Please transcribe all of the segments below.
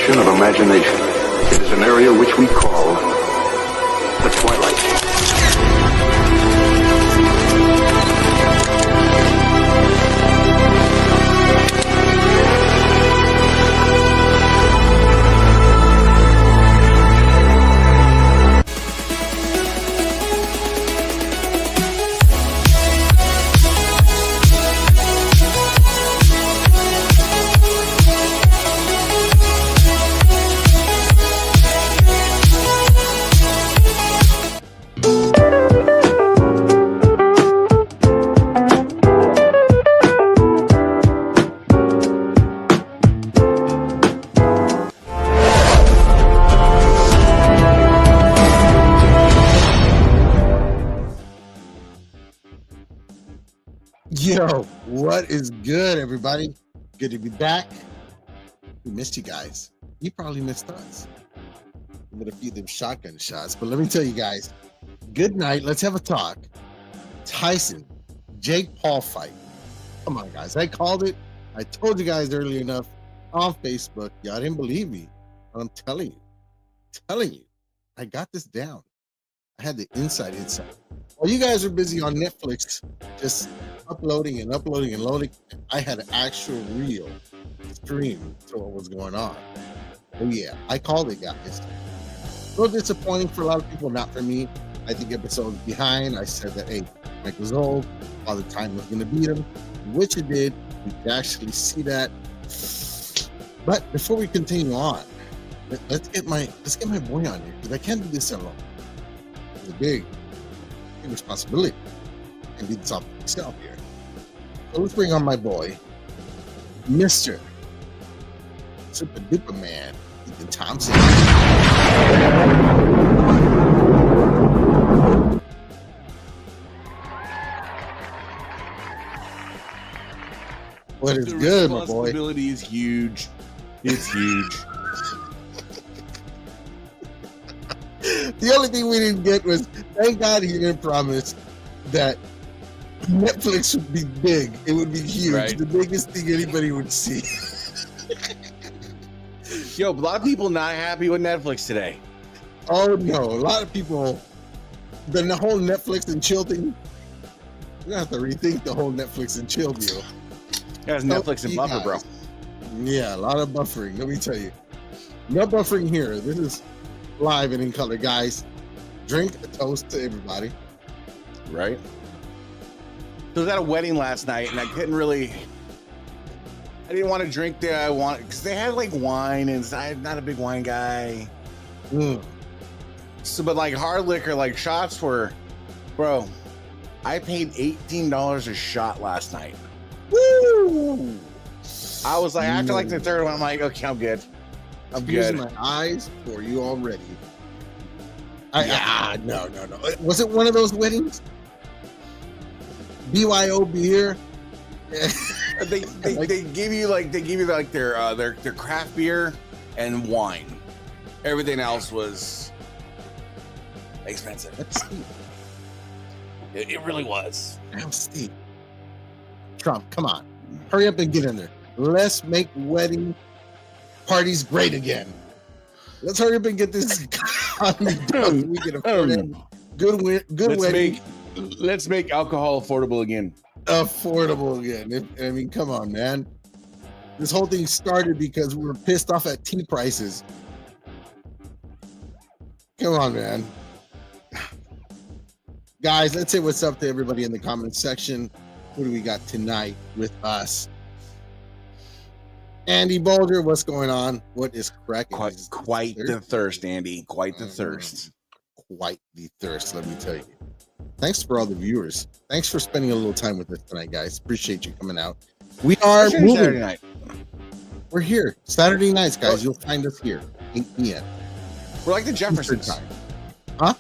Of imagination. It is an area which we call the Twilight. Yo, what is good, everybody? Good to be back. We missed you guys. You probably missed us. We got a few of them shotgun shots, but let me tell you guys, good night. Let's have a talk. Tyson, Jake Paul fight. Come on, guys. I called it. I told you guys early enough on Facebook. Y'all didn't believe me, but I'm telling you, I got this down. I had the inside. While you guys are busy on Netflix, just uploading and loading, I had an actual real stream to what was going on. Oh yeah, I called it, guys. A little disappointing for a lot of people, not for me. I think episodes behind. I said that, hey, Mike was old, Father Time was gonna beat him, which it did. We could actually see that. But before we continue on, let's get my boy on here, because I can't do this alone. It's a big responsibility and do this all myself here. So let's bring on my boy, Mr. Super Duper Man, Ethan Thompson. What is good, my boy? The responsibility is huge. It's huge. The only thing we didn't get was, thank God he didn't promise that Netflix would be big. It would be huge. Right. The biggest thing anybody would see. Yo, a lot of people not happy with Netflix today. Oh, no. A lot of people, the whole Netflix and chill thing, we're going to have to rethink the whole Netflix and chill deal. That's Netflix and buffer, bro. Yeah, a lot of buffering. Let me tell you. No buffering here. This is live and in color, guys. Drink a toast to everybody. Right. So I was at a wedding last night, and I couldn't really. I didn't want to drink there. I want because they had like wine, and I'm not a big wine guy. So, but like hard liquor, like shots were, bro. I paid $18 a shot last night. Woo! I was like, after like the third one, I'm like, okay, I'm good. I'm using my eyes for you already. No. Was it one of those weddings? BYO beer. they give you their craft beer and wine. Everything else was expensive. That's steep. It really was. Damn steep. Trump, come on, hurry up and get in there. Let's make wedding parties great again. Let's hurry up and get this economy done. We can afford it. Good wedding. Let's make alcohol affordable again. I mean, come on, man. This whole thing started because we were pissed off at tea prices. Come on, man. Guys, let's say what's up to everybody in the comment section. What do we got tonight with us? Andy Boulder, what's going on? What is cracking? Quite the thirst, Andy. Quite the thirst. Quite the thirst, let me tell you. Thanks for all the viewers. Thanks for spending a little time with us tonight, guys. Appreciate you coming out. We are moving. Saturday night. We're here. Saturday nights, guys. You'll find us here, 8 p.m. We're like the Jeffersons. Time. Huh?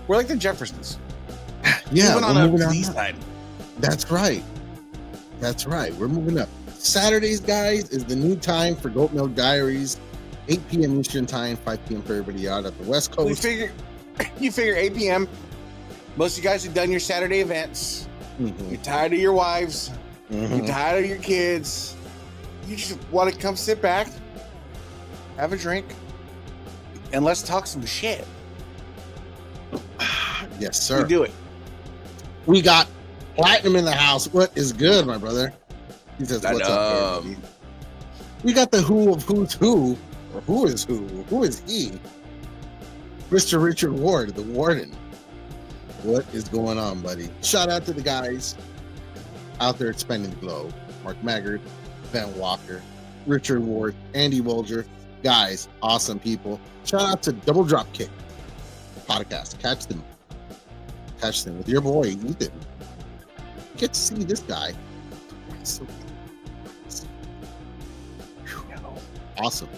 We're like the Jeffersons. Yeah, moving on the east side. That's right. That's right. We're moving up. Saturdays, guys, is the new time for Goat Milk Diaries. 8 p.m. Eastern time, 5 p.m. for everybody out at the West Coast. You figure 8 p.m. Most of you guys have done your Saturday events. Mm-hmm. You're tired of your wives. Mm-hmm. You're tired of your kids. You just want to come sit back, have a drink, and let's talk some shit. Yes, sir. We do it. We got Platinum in the house. What is good, my brother? He says, what's up, everybody? We got the who of who's who, or who is who? Who is he? Mr. Richard Ward, the warden. What is going on, buddy? Shout out to the guys out there expanding the globe. Mark Maggard, Ben Walker, Richard Ward, Andy Wolger. Guys, awesome people. Shout out to Double Drop Kick podcast. Catch them with your boy, Ethan. Get to see this guy. So awesome.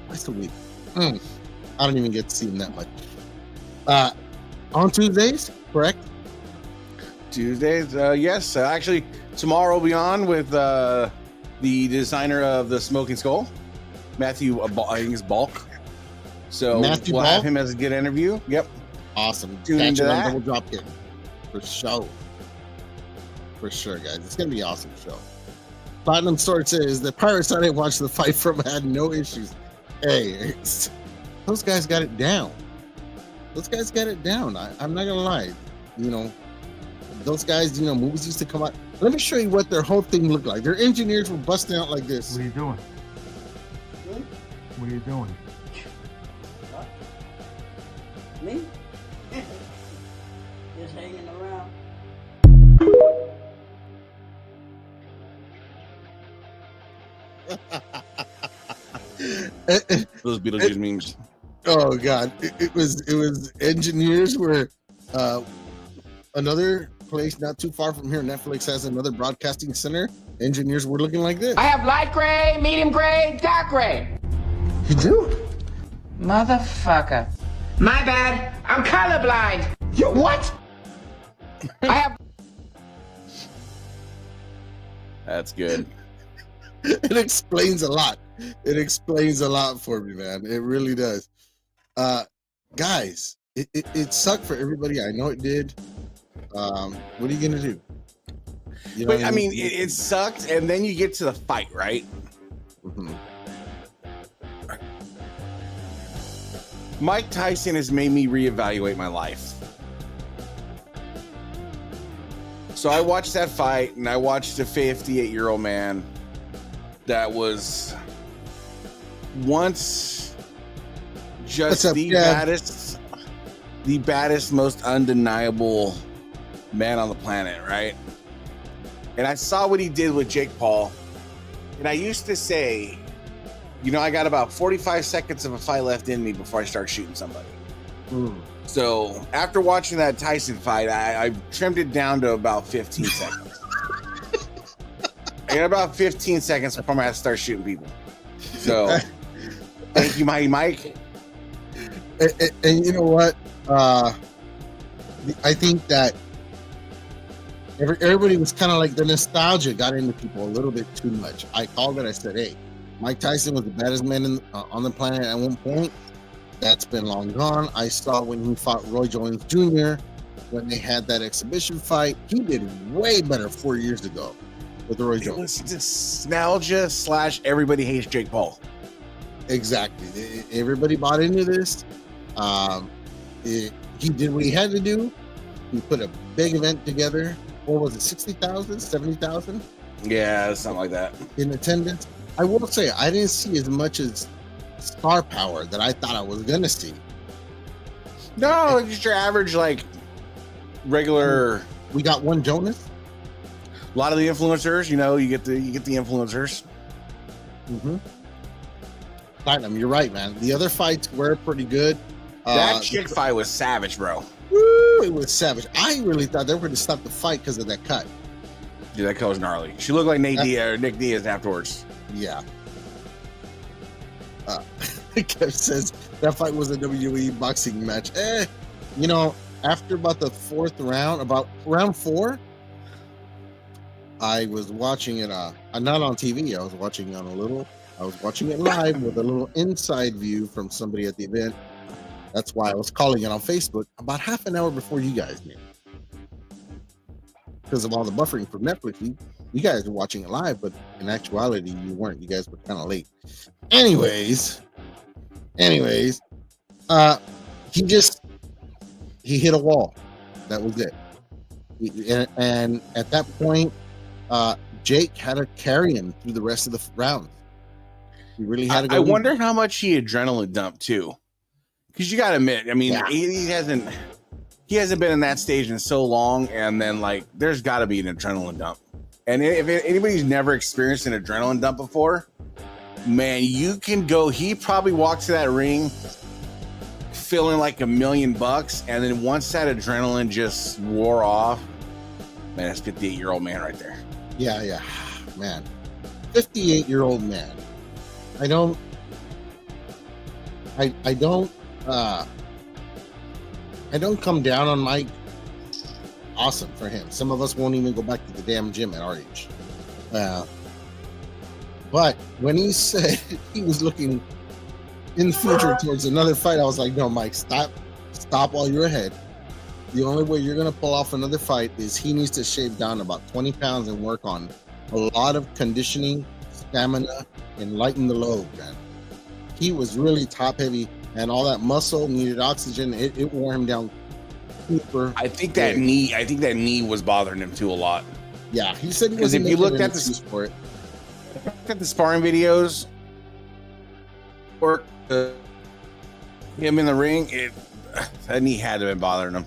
Twice a week. I don't even get to see him that much. On Tuesdays, correct? Tuesdays, yes. Actually, tomorrow we'll be on with the designer of the Smoking Skull, Matthew. I think it's Balk. So Matthew we'll Balk? have him as a good interview. Yep. Awesome. Tune Catch into him on that. Double Drop Kick. For sure. For sure, guys. It's going to be an awesome show. Platinum Sword says the Pirates I didn't watch the fight from had no issues. Hey, those guys got it down. Those guys got it down. I'm not going to lie. You know, those guys, you know, movies used to come out. Let me show you what their whole thing looked like. Their engineers were busting out like this. What are you doing? What are you doing? Me? Just hanging around. Those Beetlejuice memes. Oh God! It was engineers were another place not too far from here. Netflix has another broadcasting center. Engineers were looking like this. I have light gray, medium gray, dark gray. You do? Motherfucker. My bad. I'm colorblind. You what? I have. That's good. It explains a lot. It explains a lot for me, man. It really does. Guys, it sucked for everybody. I know it did. What are you gonna do? You know But I mean, it sucked, and then you get to the fight, right? Mhm. Mike Tyson has made me reevaluate my life. So I watched that fight, and I watched a 58-year-old man that was once just What's up, Dad? the baddest, most undeniable man on the planet, right? And I saw what he did with Jake Paul, and I used to say, you know, I got about 45 seconds of a fight left in me before I start shooting somebody. Mm. So after watching that Tyson fight, I trimmed it down to about 15 seconds. I got about 15 seconds before I have to start shooting people. So thank you, Mighty Mike. And you know what? I think that everybody was kind of like the nostalgia got into people a little bit too much. I called it. I said, hey, Mike Tyson was the baddest man on the planet at one point. That's been long gone. I saw when he fought Roy Jones Jr. when they had that exhibition fight. He did way better 4 years ago with Roy It Jones. was nostalgia / everybody hates Jake Paul. Exactly. Everybody bought into this. He did what he had to do. He put a big event together. What was it, 60,000, 70,000 Yeah, something like that. in attendance? I will say, I didn't see as much as star power that I thought I was going to see. No, just your average, like, regular. We got one Jonas. A lot of the influencers, you know, you get the influencers. Mm-hmm. Platinum, you're right, man. The other fights were pretty good. That chick fight was savage, bro. Woo, it was savage. I really thought they were going to stop the fight because of that cut. Dude, that cut was gnarly. She looked like Nick Diaz afterwards. Yeah. Kev says that fight was a WWE boxing match. You know, after about the fourth round, about round 4, I was watching it. Not on TV. I was watching it live with a little inside view from somebody at the event. That's why I was calling it on Facebook about half an hour before you guys did. Because of all the buffering from Netflix, you guys were watching it live, but in actuality, you weren't. You guys were kind of late. Anyways, he hit a wall. That was it. And at that point, Jake had to carry him through the rest of the round. He really had to go. I wonder how much he adrenaline dumped too. Because you got to admit, I mean, Yeah. he hasn't been in that stage in so long, and then like there's got to be an adrenaline dump. And if anybody's never experienced an adrenaline dump before, man, you can go. He probably walked to that ring feeling like $1 million, and then once that adrenaline just wore off, man, that's 58-year-old man right there. Yeah, man, 58-year-old man. I don't come down on Mike. Awesome for him. Some of us won't even go back to the damn gym at our age. But when he said he was looking in the future towards another fight, I was like, no, Mike, stop while you're ahead. The only way you're going to pull off another fight is he needs to shave down about 20 pounds and work on a lot of conditioning, stamina, and lighten the load, man. He was really top heavy, and all that muscle needed oxygen. It wore him down super. I think that knee was bothering him too a lot. Yeah, he said he Because wasn't if you making looked an at excuse for it. the sparring videos or him in the ring, that knee had to have been bothering him.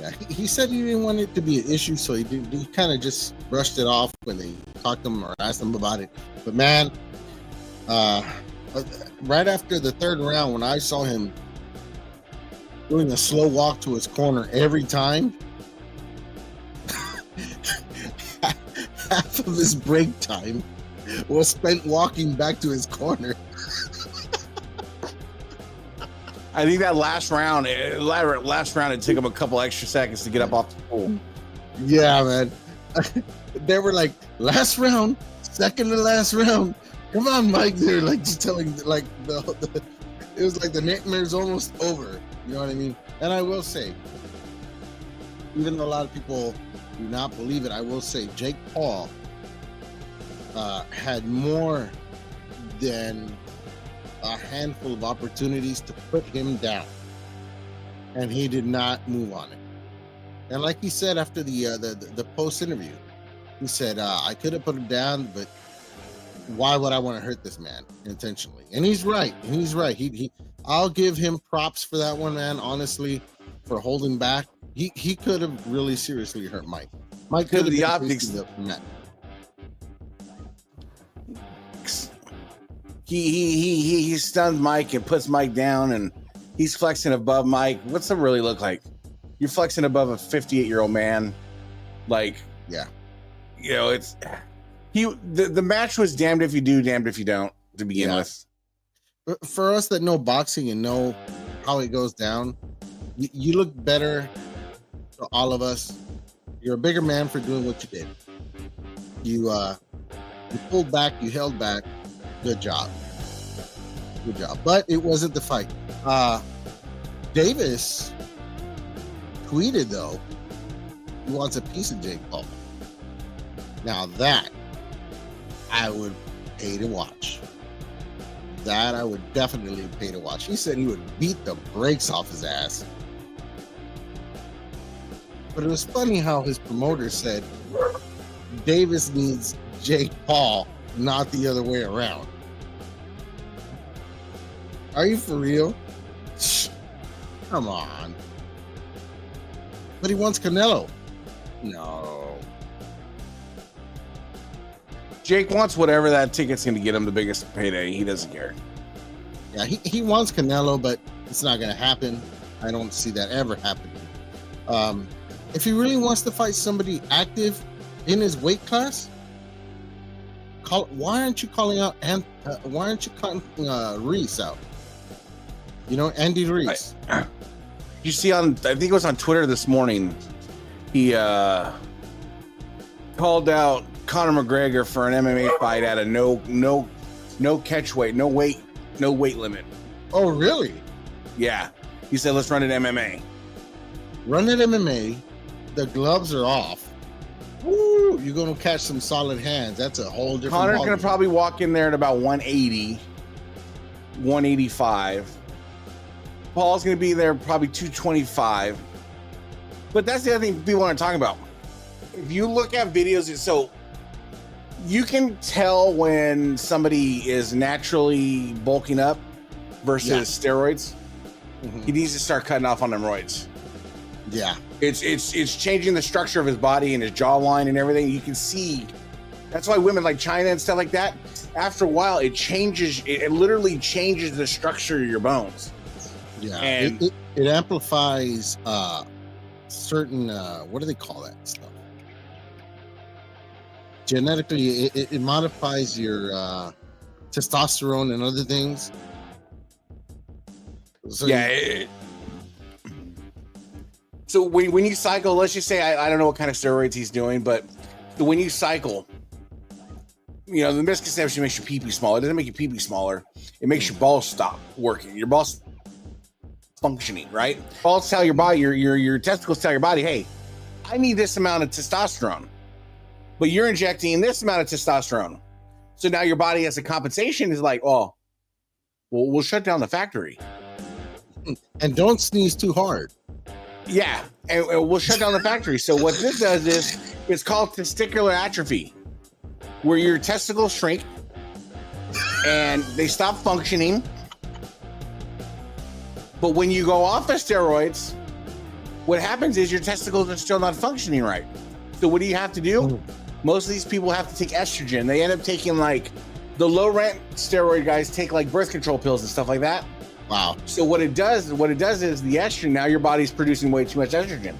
Yeah, he said he didn't want it to be an issue, so he kind of just brushed it off when they talked to him or asked him about it. But man, right after the third round, when I saw him doing a slow walk to his corner every time, half of his break time was spent walking back to his corner. I think that last round, it took him a couple extra seconds to get up off the pool. Yeah, man. They were like, last round, second to last round. Come on, Mike. They're like just telling, like, it was like the nightmare's almost over. You know what I mean? And I will say, even though a lot of people do not believe it, I will say Jake Paul had more than a handful of opportunities to put him down, and he did not move on it. And like he said after the post interview, he said, I could have put him down, but why would I want to hurt this man intentionally? And he's right. He I'll give him props for that one, man. Honestly, for holding back. He could have really seriously hurt Mike. Mike could have the optics. He stuns Mike and puts Mike down, and he's flexing above Mike. What's it really look like? You're flexing above a 58-year-old man. Like, yeah, you know, the match was damned if you do, damned if you don't to begin with. For us that know boxing and know how it goes down, you look better to all of us. You're a bigger man for doing what you did. You pulled back, you held back. Good job. But it wasn't the fight. Davis tweeted, though, he wants a piece of Jake Paul. Now that I would pay to watch. That I would definitely pay to watch. He said he would beat the brakes off his ass. But it was funny how his promoter said Davis needs Jake Paul, not the other way around. Are you for real? Come on. But he wants Canelo. No. Jake wants whatever that ticket's going to get him the biggest payday. He doesn't care. Yeah, he wants Canelo, but it's not going to happen. I don't see that ever happening. If he really wants to fight somebody active in his weight class, why aren't you calling out why aren't you calling Reese out? You know, Andy Reese. You see on, I think it was on Twitter this morning, he called out Conor McGregor for an MMA fight at a no catch weight, no weight limit. Oh, really? Yeah. He said, let's run it MMA. Run it MMA. The gloves are off. Woo! You're going to catch some solid hands. That's a whole different Conor's going ballgame. to probably walk in there at about 180, 185. Paul's going to be there probably 225. But that's the other thing people aren't talking about. If you look at videos, so you can tell when somebody is naturally bulking up versus steroids. Mhm. He needs to start cutting off on them roids. Yeah. It's changing the structure of his body and his jawline and everything. You can see. That's why women like China and stuff like that, after a while, it changes. It literally changes the structure of your bones. Yeah. And it amplifies certain what do they call that stuff? Genetically, it modifies your testosterone and other things. So yeah. So when you cycle, let's just say I don't know what kind of steroids he's doing, but when you cycle, you know, the misconception makes your pee-pee smaller. It doesn't make your pee-pee smaller. It makes your balls stop working. Your balls functioning, right? Balls tell your body, your testicles tell your body, hey, I need this amount of testosterone, but you're injecting this amount of testosterone. So now your body as a compensation is like, oh, well, we'll shut down the factory. and don't sneeze too hard. Yeah, and we'll shut down the factory. So what this does is it's called testicular atrophy, where your testicles shrink and they stop functioning. But when you go off the steroids, what happens is your testicles are still not functioning right. So what do you have to do? Most of these people have to take estrogen. They end up taking like the low rent steroid guys take like birth control pills and stuff like that. Wow. So what it does is the estrogen, now your body's producing way too much estrogen.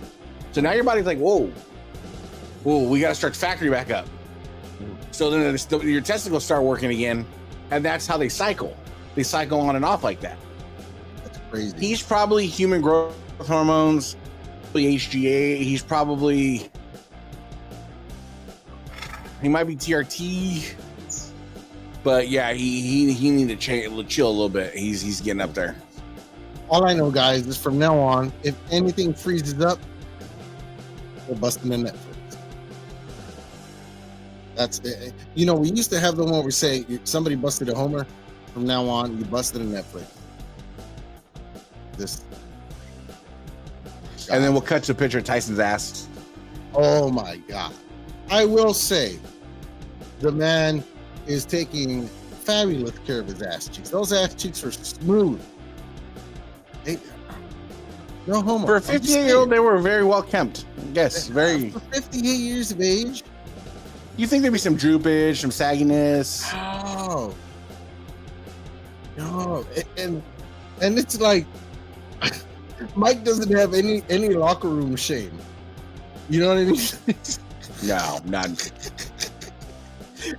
So now your body's like, whoa, we got to start the factory back up. So then your testicles start working again. And that's how they cycle. They cycle on and off like that. That's crazy. He's probably human growth hormones, HGA. He might be TRT. But yeah, he need to chill a little bit. He's getting up there. All I know, guys, is from now on, if anything freezes up, we're busting the Netflix. That's it. You know, we used to have the one where we say somebody busted a homer. From now on, you busted a Netflix. This. And then we'll cut to a picture of Tyson's ass. Oh my God. I will say, the man is taking fabulous care of his ass cheeks. Those ass cheeks are smooth. No homo. For a 58-year-old, they were very well kept. Yes, very. For 58 years of age. You think there'd be some droopage, some sagginess? Oh. No. And it's like Mike doesn't have any locker room shame. You know what I mean? No, none.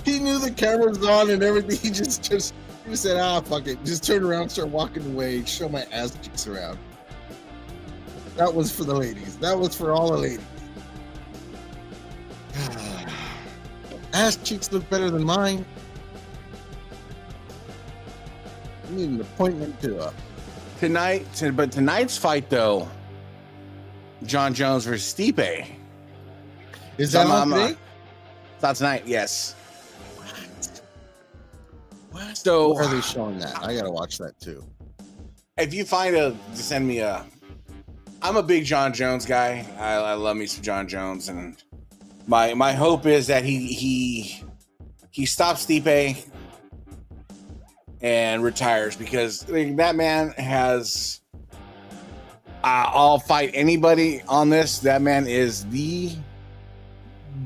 He knew the camera was on and everything. He just said, fuck it. Just turn around, start walking away, show my ass cheeks around. That was for the ladies. That was for all the ladies. Ass cheeks look better than mine. I need an appointment to But tonight's fight, though, John Jones versus Stipe. Is that on today? It's not tonight, yes. What? So Where are they showing that? I gotta watch that too. if you send me I'm a big John Jones guy. I love me some John Jones, and my hope is that he stops Stipe and retires, because that man has I'll fight anybody on this. That man is the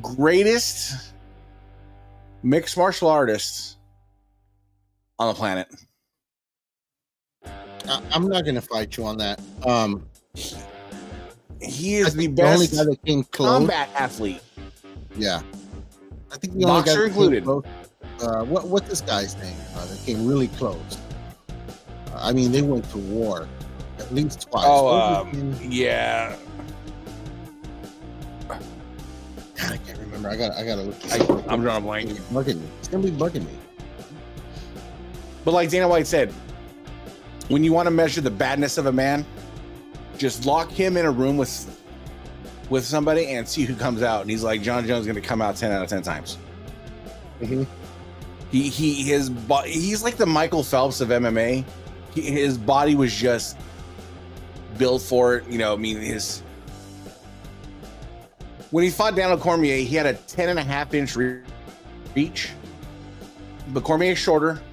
greatest mixed martial artist on the planet. I'm not gonna fight you on that. He is the The only best guy that came close. combat athlete. Yeah, I think the only guy Boxer that included. came close, what's this guy's name? That came really close. I mean, they went to war at least twice. Yeah. God, I can't remember. I gotta look this up. I'm drawing a blank. It's bugging me. It's gonna be bugging me. But like Dana White said, when you want to measure the badness of a man, just lock him in a room with somebody and see who comes out. And he's like, John Jones is going to come out 10 out of 10 times. Mm-hmm. He's like the Michael Phelps of MMA. His body was just built for it. You know, I mean, when he fought Daniel Cormier, he had a 10.5-inch reach. But Cormier's shorter.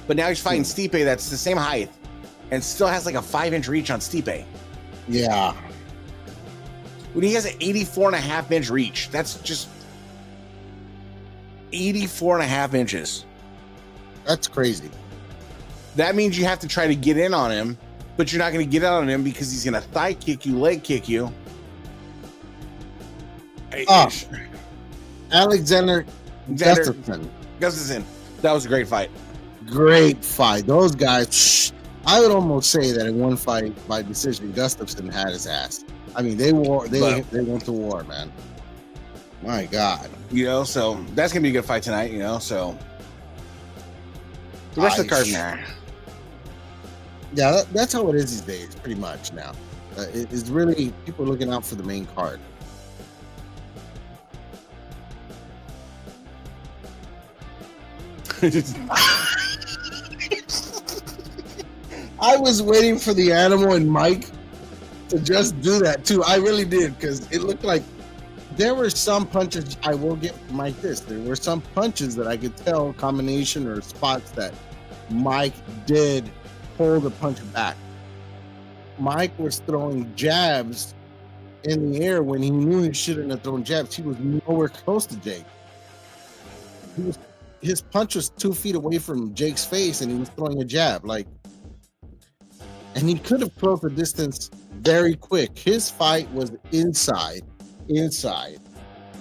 But now he's fighting Stipe that's the same height and still has like a 5-inch reach on Stipe. Yeah. When he has an 84.5-inch reach, that's just 84.5 inches. That's crazy. That means you have to try to get in on him, but you're not going to get out on him because he's going to thigh kick you, leg kick you. Alexander Gustafsson. That was a great fight. Great fight. Those guys, I would almost say that in one fight by decision, Gustafsson had his ass. I mean, they went to war, man. My God. You know, so that's going to be a good fight tonight, you know, so. The rest of the card there. Yeah, that's how it is these days, pretty much now. It's really, people are looking out for the main card. I was waiting for the animal and Mike to just do that too. I really did, because it looked like there were some punches. I will give Mike this. There were some punches that I could tell combination or spots that Mike did pull the punch back. Mike was throwing jabs in the air when he knew he shouldn't have thrown jabs. He was nowhere close to Jake. His punch was 2 feet away from Jake's face, and he was throwing a jab. And he could have closed the distance very quick. His fight was inside,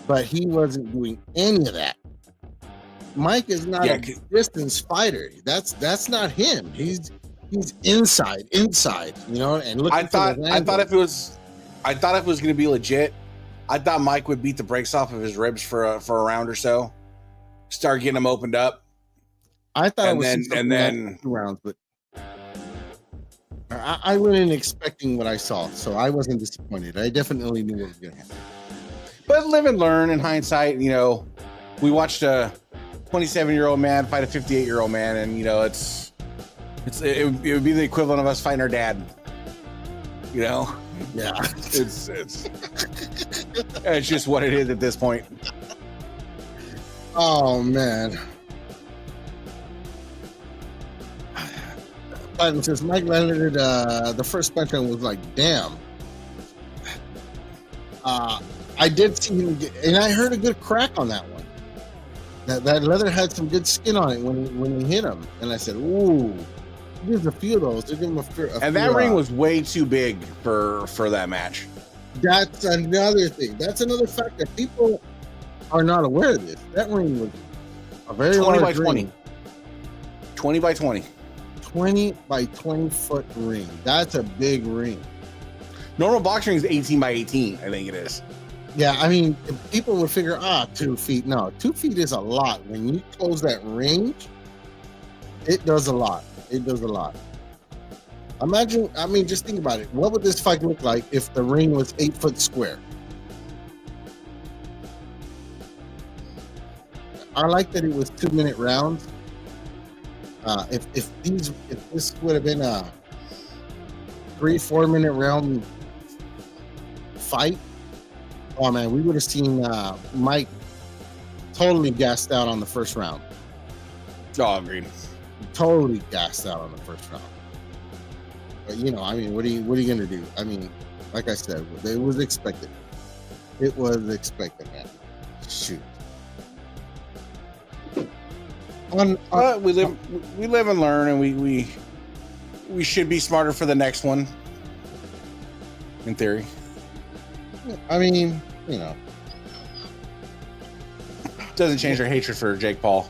but he wasn't doing any of that. Mike is not a distance fighter. That's not him. He's inside, you know. And look, I thought if it was going to be legit, I thought Mike would beat the brakes off of his ribs for a round or so, start getting him opened up. I thought and it was then 2 rounds, but I went in expecting what I saw, so I wasn't disappointed. I definitely knew what was going to happen. But live and learn in hindsight. You know, we watched a 27-year-old man fight a 58-year-old man, and you know, it would be the equivalent of us fighting our dad. You know, Yeah, it's just what it is at this point. Oh man. But since Mike landed the first punch, I was like, damn. I did see him and I heard a good crack on that one. That leather had some good skin on it when he hit him. And I said, ooh, there's a few of those. Give him and that ring was way too big for that match. That's another thing. That's another fact that people are not aware of this. That ring was a very 20 by large 20. ring. 20 by 20. 20 by 20 foot ring. That's a big ring. Normal boxing is 18 by 18, I think it is. Yeah, I mean, people would figure, 2 feet. No, 2 feet is a lot. When you close that range, it does a lot. It does a lot. Imagine, I mean, just think about it. What would this fight look like if the ring was 8 foot square? I like that it was 2-minute rounds. If this would have been a 3-4 minute round fight, oh man, we would have seen Mike totally gassed out on the first round. Oh, agreed. Totally gassed out on the first round. But I mean, what are you gonna do? I mean, like I said, it was expected. It was expected, man. Shoot. But we live and learn, and we should be smarter for the next one. In theory. I mean, doesn't change our hatred for Jake Paul.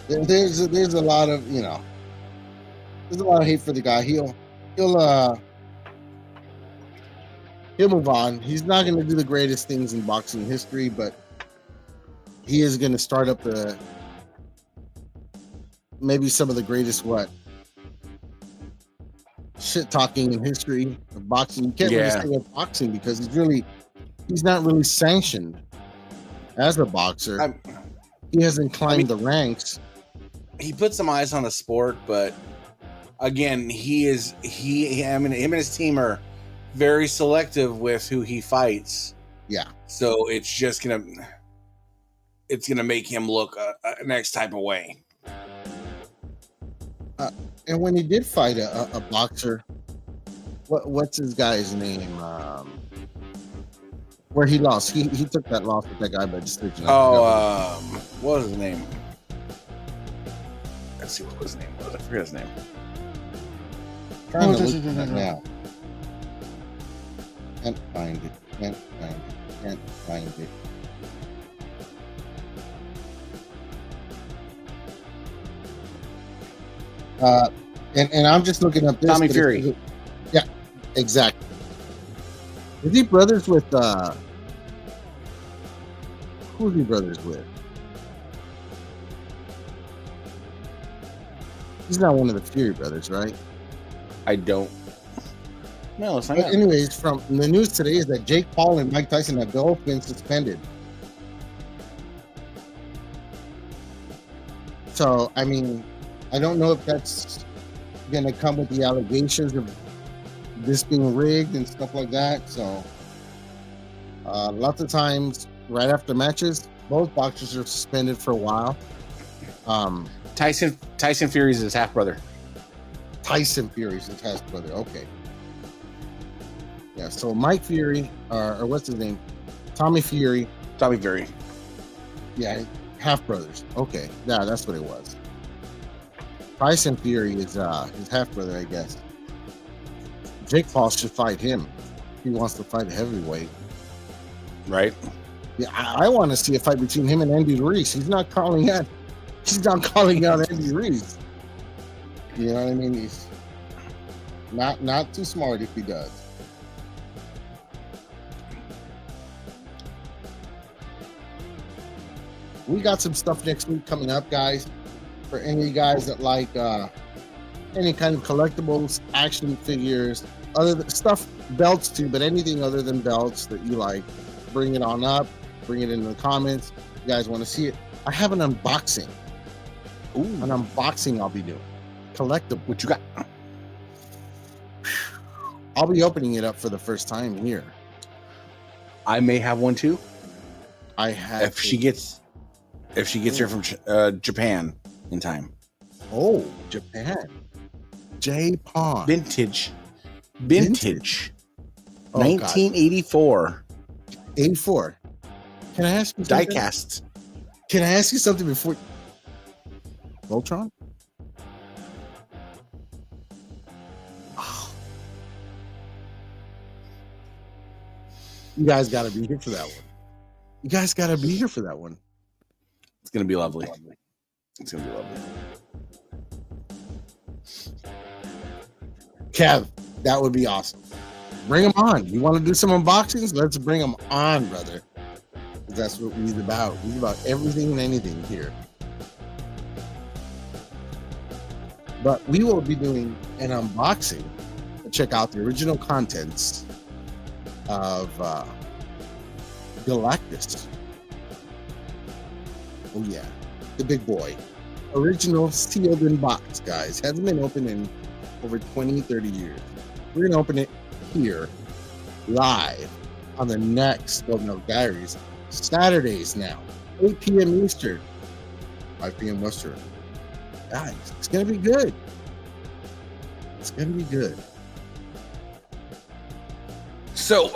there's a lot of there's a lot of hate for the guy. He'll move on. He's not going to do the greatest things in boxing history, but he is going to start up maybe some of the greatest shit talking in history of boxing. You can't really say of boxing because he's not really sanctioned as a boxer. He hasn't climbed the ranks. He put some eyes on the sport, but again, him and his team are very selective with who he fights. Yeah. So it's gonna make him look a next type of way. And when he did fight a boxer, what's his guy's name? Where he lost, he took that loss with that guy by decision. What was his name? Let's see what his name was. I forget his name. Trying to look at it now. Can't find it. And I'm just looking up this. Tommy Fury. Yeah, exactly. Is he brothers with who's he brothers with? He's not one of the Fury brothers, right? I don't. No, let's find out. Anyways, from the news today is that Jake Paul and Mike Tyson have both been suspended. So, I mean, I don't know if that's going to come with the allegations of this being rigged and stuff like that. So, lots of times, right after matches, both boxers are suspended for a while. Tyson Fury's his half brother. Tyson Fury's his half brother. Okay. Yeah. So Mike Fury, or what's his name? Tommy Fury. Tommy Fury. Yeah, half brothers. Okay. Yeah, that's what it was. Tyson Fury is his half brother, I guess. Jake Paul should fight him. He wants to fight a heavyweight, right? Yeah, I want to see a fight between him and Andy Ruiz. He's not calling out Andy Ruiz. You know what I mean? He's not too smart if he does. We got some stuff next week coming up, guys. For any of you guys that like any kind of collectibles, action figures, other stuff, belts too, but anything other than belts that you like, bring it on up. Bring it in the comments. You guys want to see it? I have an unboxing. Ooh. An unboxing I'll be doing. Collectible. What you got? I'll be opening it up for the first time here. I may have one too. I have. If she gets here from Japan in time. Oh, Japan. J-Pawn. Vintage. Oh, 1984. God. 84. Can I ask you something? Diecast. Can I ask you something before? Voltron? Oh. You guys got to be here for that one. It's going to be lovely. Kev, that would be awesome. Bring them on. You want to do some unboxings? Let's bring them on, brother. That's what we're about. We're about everything and anything here. But we will be doing an unboxing to check out the original contents of Galactus. Oh yeah, the big boy. Original sealed in box, guys. Hasn't been opened in over 20, 30 years. We're going to open it here, live, on the next Golden Elk Diaries. Saturdays now, 8 p.m. Eastern, 5 p.m. Western, Guys, it's gonna be good. It's gonna be good. So,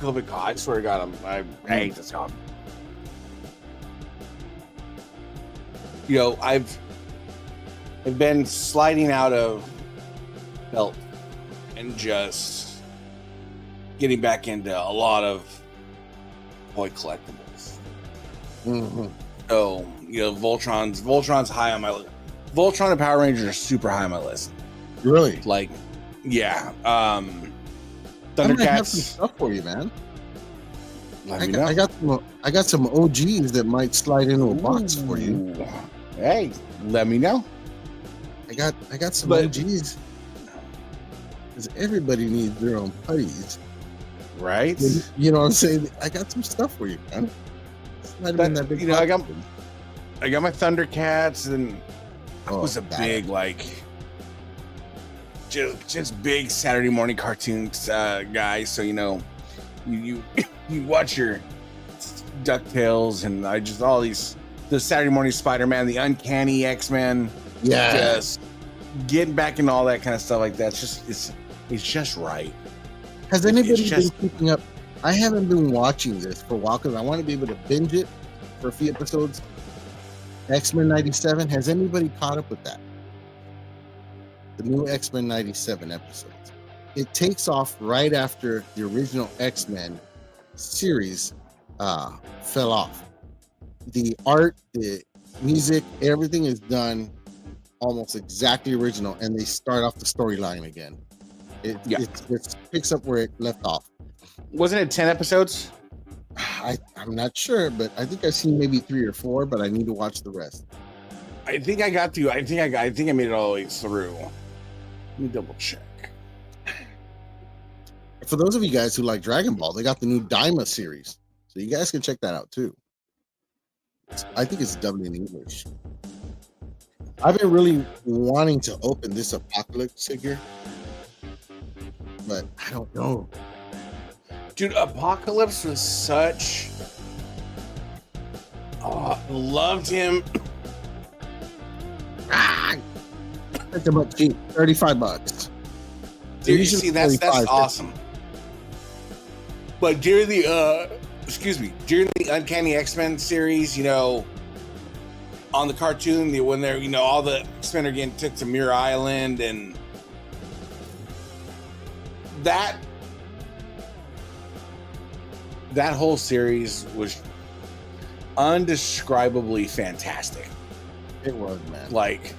COVID caught. I swear to God, I hate this cough. You know, I've been sliding out of health and just getting back into a lot of toy collectibles. Mm-hmm. So, you know, Voltron's high on my list. Voltron and Power Rangers are super high on my list. Really? Like, yeah. I might have some Thundercats. stuff for you, man. Let I me got, know. I got some OGs that might slide into a box for you. Ooh. Hey, let me know. I got some But- OGs. Because everybody needs their own putties. Right? You know what I'm saying? I got some stuff for you, man. Slide them in that big You know, I box. got my Thundercats, and I Oh, was a got big it. like just big Saturday morning cartoons guy. So you know, you you watch your DuckTales and I just all these the Saturday morning Spider-Man, the Uncanny X-Men, Yeah. just getting back into all that kind of stuff like that. It's just right. Has It's anybody just- been keeping up? I haven't been watching this for a while because I want to be able to binge it for a few episodes. X-Men 97. Has anybody caught up with that? The new X-Men 97 episodes. It takes off right after the original X-Men series fell off. The art, the music, everything is done almost exactly original, and they start off the storyline again. It picks up where it left off. Wasn't it 10 episodes? I'm not sure, but I think I've seen maybe 3 or 4, but I need to watch the rest. I think I got to. I think I made it all the way through. Let me double check. For those of you guys who like Dragon Ball, they got the new Daima series, so you guys can check that out too. I think it's dubbed in English. I've been really wanting to open this Apocalypse figure, but I don't know. Dude, Apocalypse was such. Oh, loved him. It's about cheap, $35. Dude, you Usually see, that's 45. awesome. But during the during the Uncanny X-Men series, you know, on the cartoon, when they're, you know, all the X-Men are getting took to Muir Island, and that whole series was undescribably fantastic. It was, man. Like,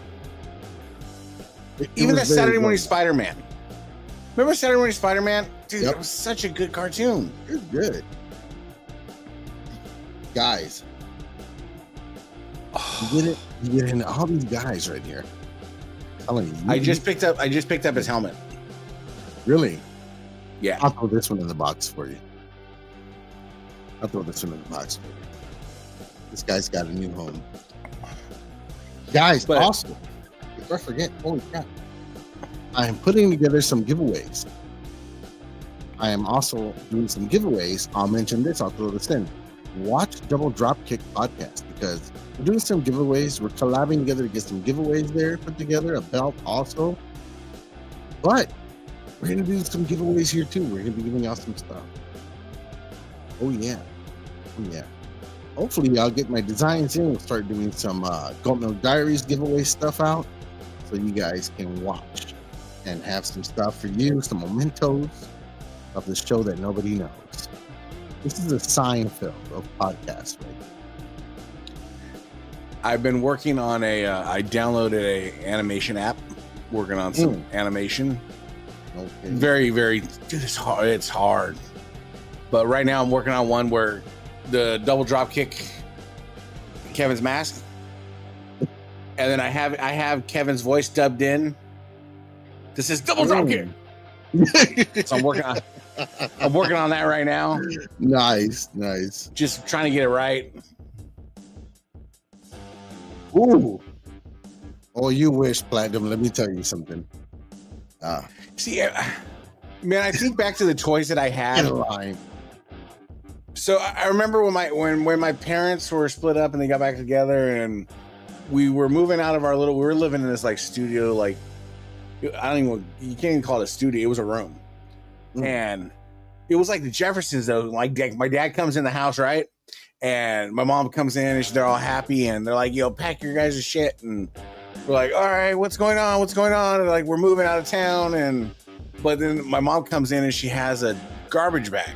It even was that very Saturday morning good. Spider-Man. Remember Saturday morning Spider-Man? Dude, Yep. that was such a good cartoon. It was good. Guys, you get into all these guys right here. I'm telling you, I just picked up his helmet. really. Yeah. I'll throw this one in the box for you. This guy's got a new home. Guys, But- also, before I forget, holy crap. I am putting together some giveaways. I am also doing some giveaways. I'll mention this, I'll throw this in. Watch Double Dropkick Podcast because we're doing some giveaways. We're collabing together to get some giveaways there put together, a belt also. But we're going to do some giveaways here too. We're going to be giving out some stuff. Oh, yeah. Oh, yeah. Hopefully, I'll get my designs in. We'll start doing some Goat Milk Diaries giveaway stuff out so you guys can watch and have some stuff for you, some mementos of the show that nobody knows. This is a Seinfeld of podcasts, right? I've been working on I downloaded a animation app, working on some animation. Okay. Very, very, dude, it's hard. But right now I'm working on one where the double drop kick Kevin's mask. And then I have Kevin's voice dubbed in. This is double drop kick. So I'm working on that right now. Nice. Just trying to get it right. Ooh. Oh, you wish, Platinum. Let me tell you something. See, man, I think back to the toys that I Get had. a line. So I remember when my parents were split up and they got back together, and we were moving out of our we were living in this like studio, like I don't even, you can't even call it a studio. It was a room. And it was like the Jeffersons though. Like my dad comes in the house, right? And my mom comes in and they're all happy and they're like, yo, pack your guys' shit. And we're like, all right, what's going on? What's going on? And like, we're moving out of town. But then my mom comes in and she has a garbage bag.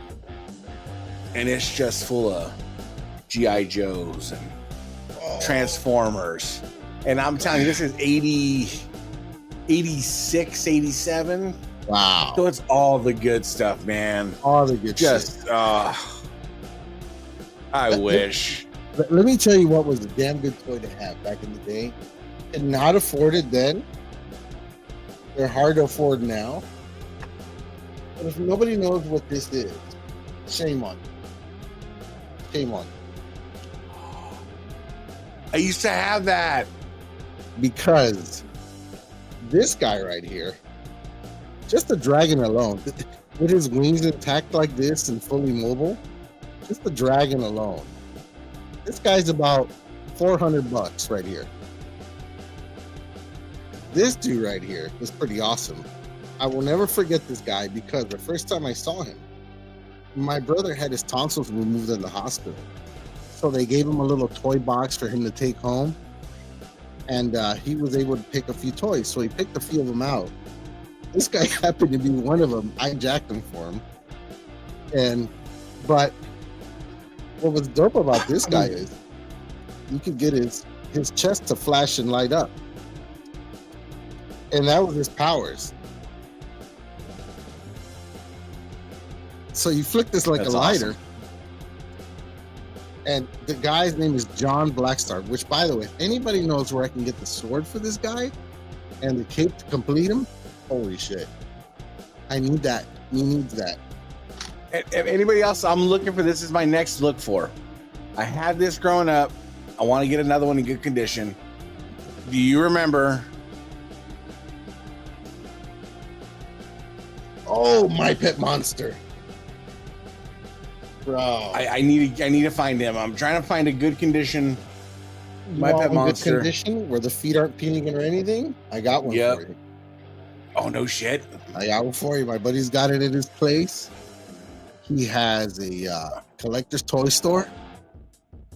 And it's just full of G.I. Joes and Transformers. And I'm telling you, this is 86, 87. Wow. So it's all the good stuff, man. All the good just, shit. I wish. Let me tell you what was a damn good toy to have back in the day. Could not afford it then. They're hard to afford now. But if nobody knows what this is, shame on you. Shame on you. I used to have that. Because this guy right here, just the dragon alone, with his wings intact like this and fully mobile, just the dragon alone, this guy's about $400 right here. This dude right here is pretty awesome. I will never forget this guy because the first time I saw him, my brother had his tonsils removed in the hospital. So they gave him a little toy box for him to take home. And he was able to pick a few toys. So he picked a few of them out. This guy happened to be one of them. I jacked him for him. But what was dope about this guy is you could get his chest to flash and light up. And that was his powers. So you flick this like That's a lighter. awesome. And the guy's name is John Blackstar, which, by the way, if anybody knows where I can get the sword for this guy and the cape to complete him, holy shit. I need that. He needs that. If anybody else, I'm looking for this is my next look for. I had this growing up. I want to get another one in good condition. Do you remember? Oh, My Pet Monster. Bro. I need to find him. I'm trying to find a good condition. My Pet Monster. Good condition where the feet aren't peeling or anything. I got one for you. Oh, no shit. I got one for you. My buddy's got it at his place. He has a collector's toy store.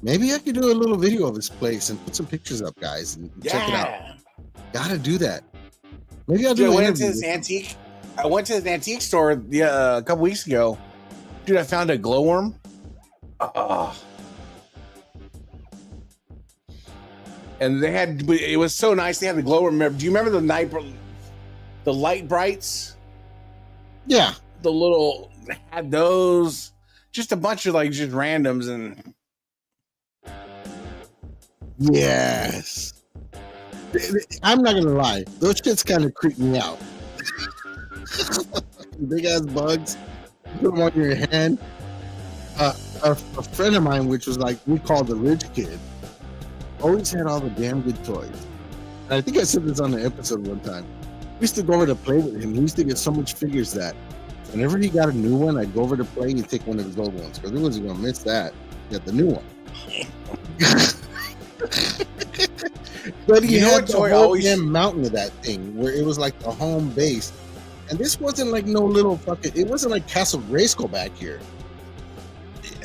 Maybe I could do a little video of his place and put some pictures up, guys, and check it out. Gotta do that. Maybe I'll do. I went to his antique store a couple weeks ago. Dude, I found a glowworm. And they had, it was so nice. They had the glowworm. Do you remember the light brights? Yeah. The little, had those, just a bunch of like just randoms and. Yes. I'm not gonna lie. Those shits kind of creep me out. Big ass bugs. Put them on your hand. A friend of mine, which was like we called the rich kid, always had all the damn good toys. And I think I said this on the episode one time. We used to go over to play with him. He used to get so much figures that whenever he got a new one, I'd go over to play and take one of his old ones because he wasn't gonna miss that. Get the new one. But he had the whole damn mountain of that thing where it was like the home base. And this wasn't like no little fucking, it wasn't like Castle Grayskull back here.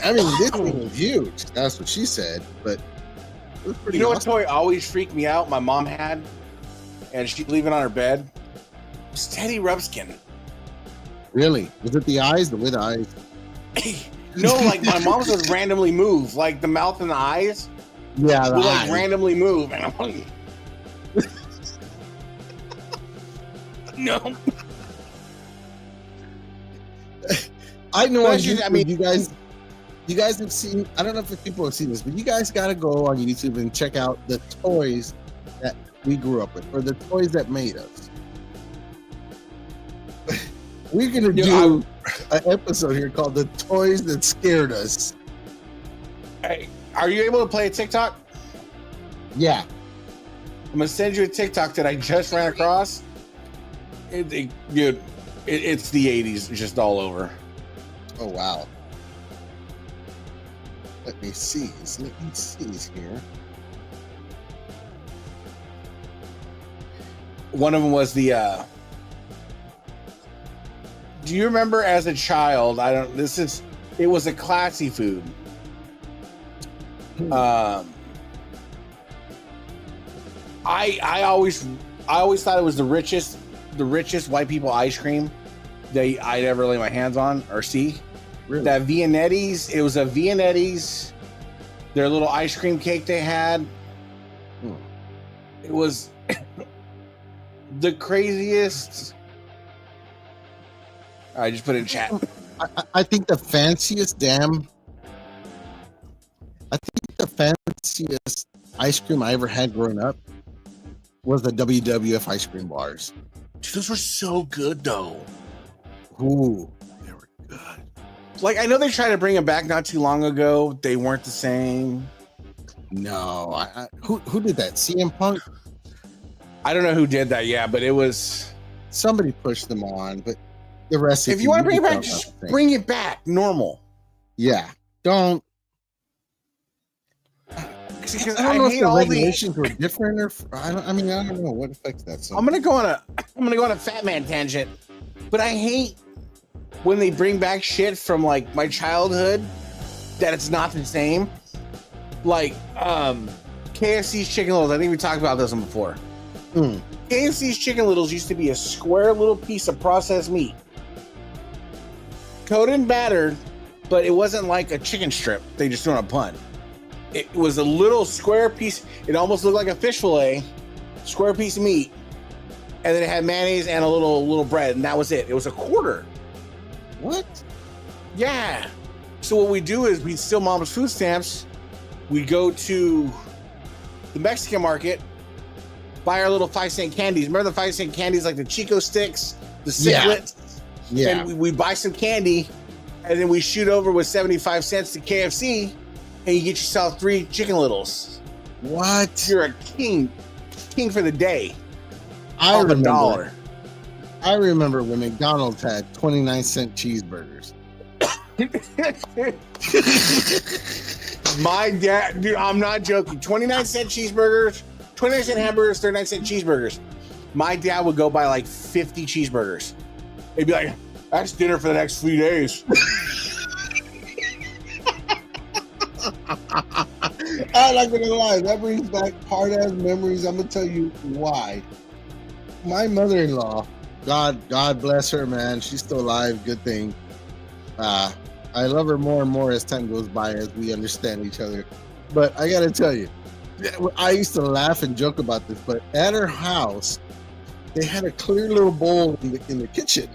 I mean, this thing was huge. That's what she said, but it was pretty awesome. What toy always freaked me out? My mom had, and she'd leave it on her bed. It's Teddy Rubbskin. Really? Was it the eyes? The with eyes? No, like my mom's would randomly move, like the mouth and the eyes. Yeah, would like randomly move, and I'm like, no. I know. I mean, you guys have seen. I don't know if people have seen this, but you guys got to go on YouTube and check out the toys that we grew up with, or the toys that made us. We're gonna do an episode here called "The Toys That Scared Us." Hey, are you able to play a TikTok? Yeah, I'm gonna send you a TikTok that I just ran across. Dude, it's the 80s, just all over. Oh wow. Let me see here. One of them was the. Do you remember as a child? It was a classy food. I always thought it was the richest white people ice cream that I'd ever lay my hands on or see. Really? That Viennetti's, it was a Viennetti's, their little ice cream cake they had. It was the craziest. I just put it in chat. I think the fanciest ice cream I ever had growing up was the WWF ice cream bars. Dude, those were so good though. Ooh, they were good. Like, I know they tried to bring them back not too long ago. They weren't the same. No, who did that? CM Punk? I don't know who did that, yeah, but it was... Somebody pushed them on, but the rest... If you want to bring it back, just bring it back normal. Yeah, don't... Because I don't know if the regulations were different or... I don't know what affects that. So. I'm gonna go on a fat man tangent, but I hate when they bring back shit from like my childhood that it's not the same. Like KFC's Chicken Littles. I think we talked about this one before. KFC's Chicken Littles used to be a square little piece of processed meat, coated and battered, but it wasn't like a chicken strip. They just threw on a bun. It was a little square piece. It almost looked like a fish fillet, square piece of meat, and then it had mayonnaise and a little bread, and that was it. It was a quarter. What? Yeah. So what we do is we steal mom's food stamps. We go to the Mexican market, buy our little 5-cent candies. Remember the 5-cent candies, like the Chico sticks, the Cichlids? Yeah. And we buy some candy, and then we shoot over with 75 cents to KFC, and you get yourself 3 Chicken Littles. What? You're a king for the day. I remember $1. I remember when McDonald's had 29-cent cheeseburgers. My dad, dude, I'm not joking. 29-cent cheeseburgers, 29-cent hamburgers, 39-cent cheeseburgers. My dad would go buy like 50 cheeseburgers. He'd be like, that's dinner for the next 3 days. I'm not gonna lie, that brings back hard-ass memories. I'm gonna tell you why. My mother-in-law, God bless her, man. She's still alive. Good thing. I love her more and more as time goes by, as we understand each other. But I gotta tell you, I used to laugh and joke about this, but at her house, they had a clear little bowl in the kitchen.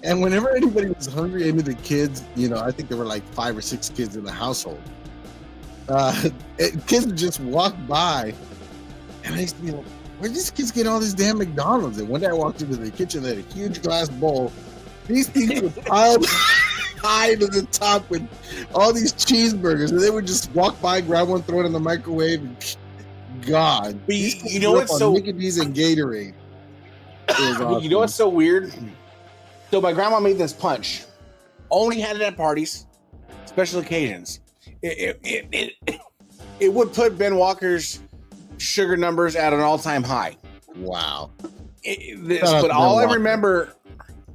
And whenever anybody was hungry, any of the kids, I think there were like 5 or 6 kids in the household. Kids would just walk by, and I used to be like, where did these kids get all these damn McDonald's? And one day I walked into the kitchen, they had a huge glass bowl. These things were piled high to the top with all these cheeseburgers, and they would just walk by, grab one, throw it in the microwave, and God. But you know what's so... Mickey's and Gatorade. Awesome. You know what's so weird? So my grandma made this punch. Only had it at parties, special occasions. It would put Ben Walker's sugar numbers at an all-time high. Wow. But all I remember,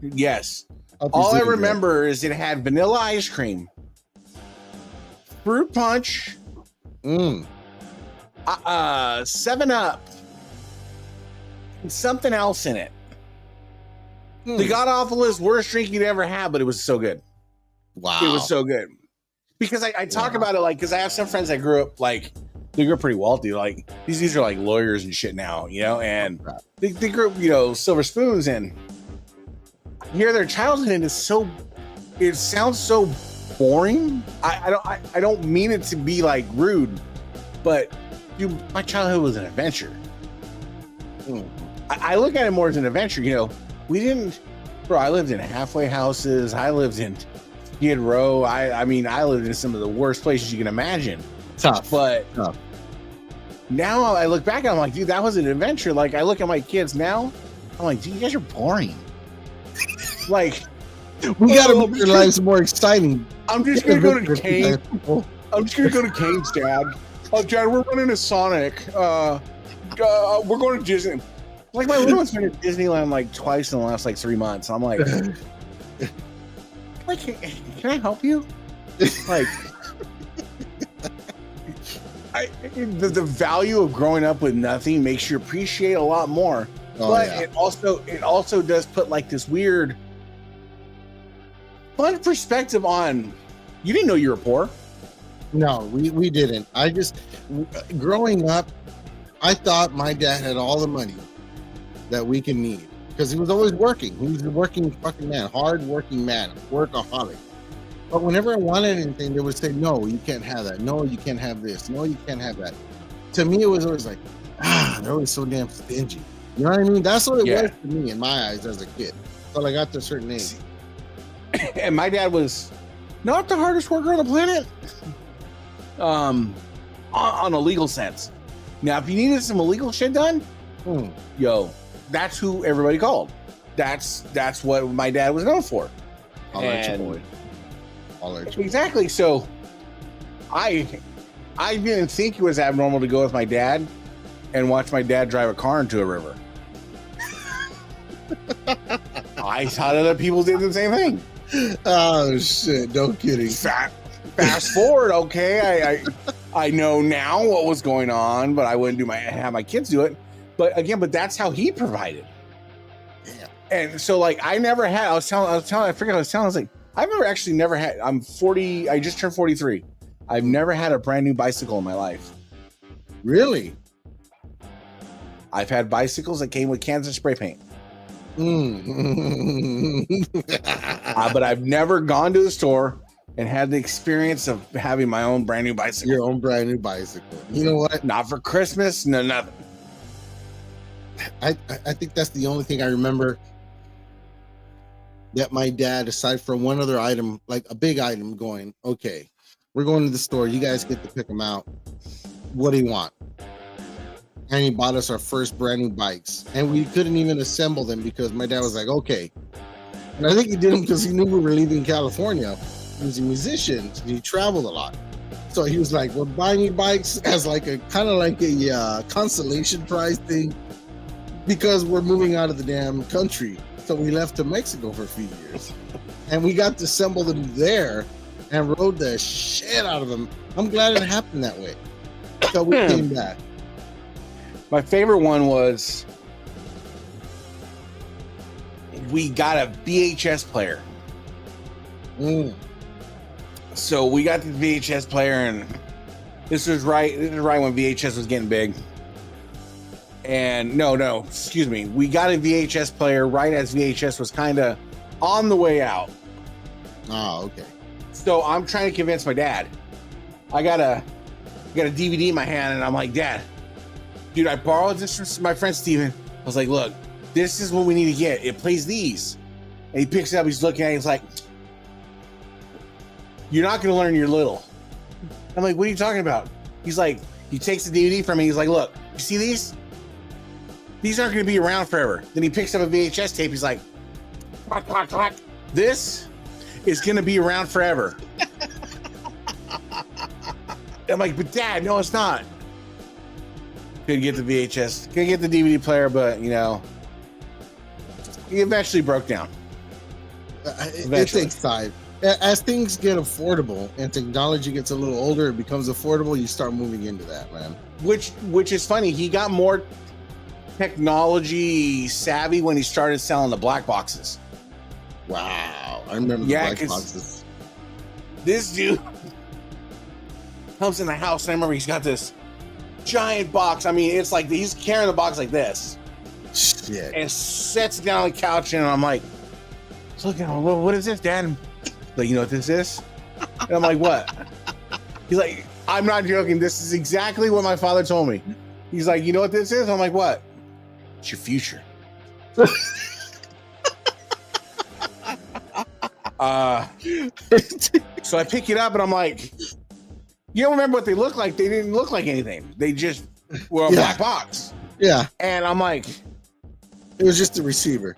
yes, all I remember is it had vanilla ice cream, fruit punch, 7-Up, and something else in it. The god-awfulest worst drink you'd ever had, but it was so good. Wow. It was so good. Because I talk about it, like, because I have some friends that grew up, like, they grew up pretty wealthy. Like, these are like lawyers and shit now, and they grew up, silver spoons, and hear their childhood, and it sounds so boring. I don't mean it to be like rude, but dude, my childhood was an adventure. I look at it more as an adventure. I lived in halfway houses. I lived in Skid Row. I lived in some of the worst places you can imagine. Tough. Now I look back and I'm like, dude, that was an adventure. Like, I look at my kids now, I'm like, dude, you guys are boring. Like, we gotta make your lives more exciting. I'm just gonna go to Cane's. I'm just gonna go to Cane's, Dad. Oh, Dad, we're running a Sonic. we're going to Disney. Like my little one's been to Disneyland like twice in the last like 3 months. I'm like, can I help you? Like, the value of growing up with nothing makes you appreciate a lot more. But it also does put like this weird fun perspective on. You didn't know you were poor. No, we didn't. Growing up, I thought my dad had all the money that we can need because he was always working. He was a working fucking man, hard working man, workaholic. But whenever I wanted anything, they would say, no, you can't have that. No, you can't have this. No, you can't have that. To me, it was always like, they're always so damn stingy. You know what I mean? That's what it was to me in my eyes as a kid. Until I got to a certain age. And my dad was not the hardest worker on the planet. On a legal sense. Now, if you needed some illegal shit done, yo, that's who everybody called. That's what my dad was known for. I'll let you boy. Exactly. So I didn't think it was abnormal to go with my dad and watch my dad drive a car into a river. I thought other people did the same thing. Oh shit! No kidding. Fast forward, okay. I know now what was going on, but I wouldn't have my kids do it. But that's how he provided. Yeah. And so like I was like, I've never had, I'm 40, I just turned 43. I've never had a brand new bicycle in my life. Really? I've had bicycles that came with cans of spray paint. But I've never gone to the store and had the experience of having my own brand new bicycle. Your own brand new bicycle. You know what? Not for Christmas, no nothing. I think that's the only thing I remember that my dad, aside from one other item, like a big item, going, okay, we're going to the store. You guys get to pick them out. What do you want? And he bought us our first brand new bikes. And we couldn't even assemble them because my dad was like, okay. And I think he did them because he knew we were leaving California. He was a musician. And he traveled a lot. So he was like, we're buying you bikes as like a kind of like a consolation prize thing because we're moving out of the damn country. So we left to Mexico for a few years. And we got to assemble them there and rode the shit out of them. I'm glad it happened that way. So we came back. My favorite one was we got a VHS player. So we got the VHS player, and this is right when VHS was getting big. And no, excuse me. We got a VHS player right as VHS was kind of on the way out. Oh, okay. So I'm trying to convince my dad. I got a DVD in my hand, and I'm like, Dad, dude, I borrowed this from my friend Steven. I was like, look, this is what we need to get. It plays these. And he picks it up, he's looking at it, he's like, you're not going to learn, you're little. I'm like, what are you talking about? He's like, he takes the DVD from me, he's like, look, you see these? These aren't going to be around forever. Then he picks up a VHS tape, he's like, clack, clack, clack. This is going to be around forever. I'm like, but Dad, no, it's not. Couldn't get the VHS, couldn't get the DVD player, but you know, he eventually broke down. It takes time. As things get affordable and technology gets a little older, it becomes affordable. You start moving into that, man. Which is funny. He got more technology savvy when he started selling the black boxes. Wow, I remember the black boxes. This dude comes in the house, and I remember he's got this giant box. I mean, it's like he's carrying the box like this. Shit. And sets it down on the couch, and I'm like, look at him. What is this, Dad? Like, you know what this is? And I'm like, what? He's like, I'm not joking. This is exactly what my father told me. He's like, you know what this is? I'm like, what? It's your future. So I pick it up, and I'm like, you don't remember what they look like? They didn't look like anything. They just were a black box. Yeah. And I'm like, it was just a receiver.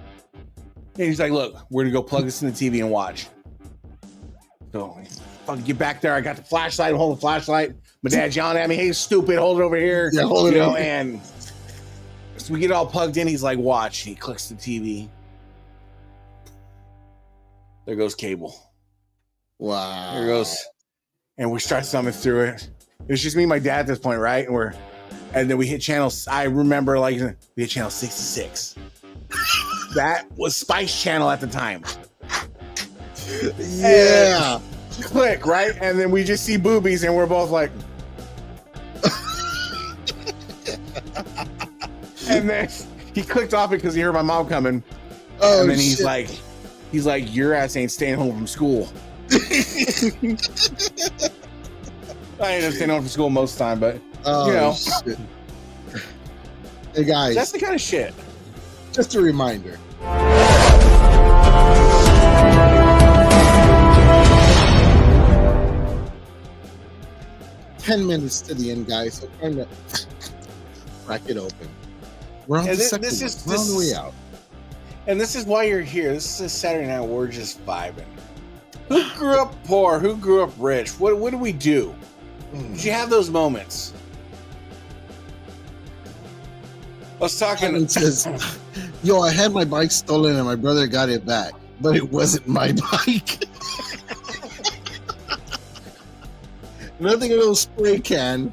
And he's like, look, we're gonna go plug this in the TV and watch. So fucking get back there. I got the flashlight, hold the flashlight. My dad's yelling at me, hey, stupid, hold it over here. Yeah, hold it over. And So we get all plugged in. He's like, watch. He clicks the TV. There goes cable. Wow. There goes. And we start thumbing through it. It was just me and my dad at this point, right? And then we hit channels. I remember like we hit channel 66. That was Spice Channel at the time. Yeah. And click, right? And then we just see boobies and we're both like. And then he clicked off it because he heard my mom coming. Oh, and then shit. he's like, your ass ain't staying home from school. I ended up staying home from school most of the time, but you know. Shit. Hey guys, That's the kind of shit. just a reminder. Ten minutes to the end, guys. So time to crack it open. We're on the second one. We're on the way out. And this is why you're here. This is Saturday night. We're just vibing. Who grew up poor? Who grew up rich? What do we do? Did you have those moments? I was talking. Kevin says, "Yo, I had my bike stolen and my brother got it back, but it wasn't my bike." Nothing a little spray can.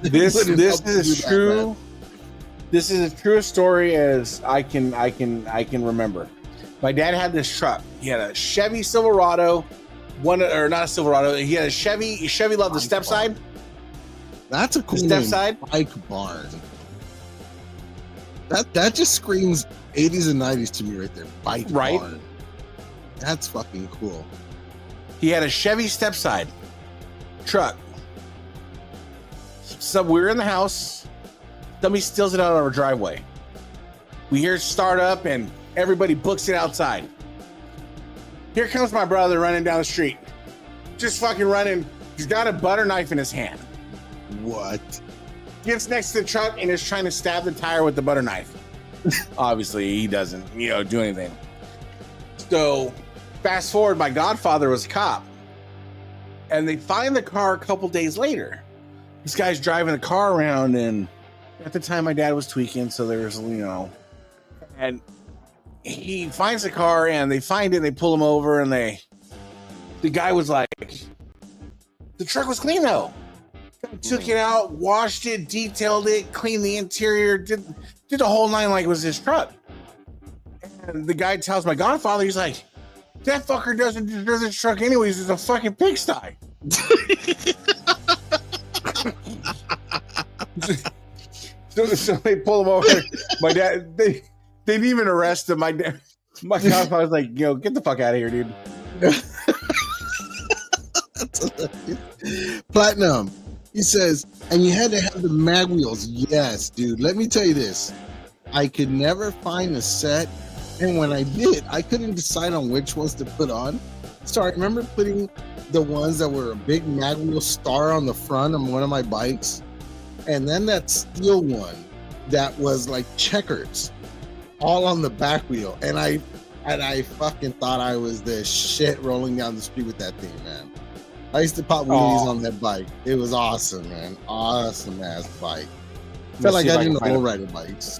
This Wouldn't is help you as that true. bad. This is as true a story as I can remember. My dad had this truck. He had a Chevy Silverado, not a Silverado. He had a Chevy. Chevy loved the step side. That's a cool Step name. side? Bike barn. That just screams 80s and 90s to me right there. Bike Right. barn. That's fucking cool. He had a Chevy step side truck. So we're in the house. Somebody steals it out of our driveway. We hear it start up and everybody books it outside. Here comes my brother running down the street. Just fucking running. He's got a butter knife in his hand. What? Gets next to the truck and is trying to stab the tire with the butter knife. Obviously, he doesn't, do anything. So, fast forward, my godfather was a cop. And they find the car a couple days later. This guy's driving the car around, and at the time my dad was tweaking, so there's, and he finds the car and they find it, they pull him over, and the guy was like, the truck was clean though. Took it out, washed it, detailed it, cleaned the interior, did the whole nine like it was his truck. And the guy tells my godfather, he's like, that fucker doesn't deserve this truck anyways, it's a fucking pigsty. So they pull him over. My dad, they didn't even arrest him. My godfather was like, get the fuck out of here, dude. Platinum. He says, and you had to have the mag wheels. Yes, dude. Let me tell you this. I could never find a set. And when I did, I couldn't decide on which ones to put on. So I remember putting the ones that were a big mag wheel star on the front of one of my bikes. And then that steel one that was like checkers all on the back wheel. And I fucking thought I was the shit rolling down the street with that thing, man. I used to pop wheelies on that bike. It was awesome, man. Awesome ass bike. Felt like I didn't know rider bikes.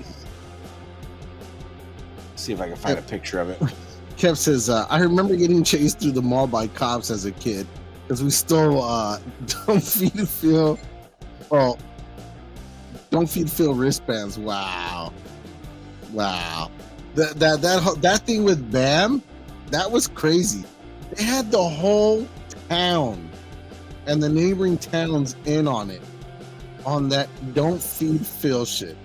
See if I can find a picture of it. Kev says, I remember getting chased through the mall by cops as a kid because we stole don't feed Phil wristbands. Wow. That thing with BAM, that was crazy. They had the whole town and the neighboring towns in on it, on that don't feed Phil shit.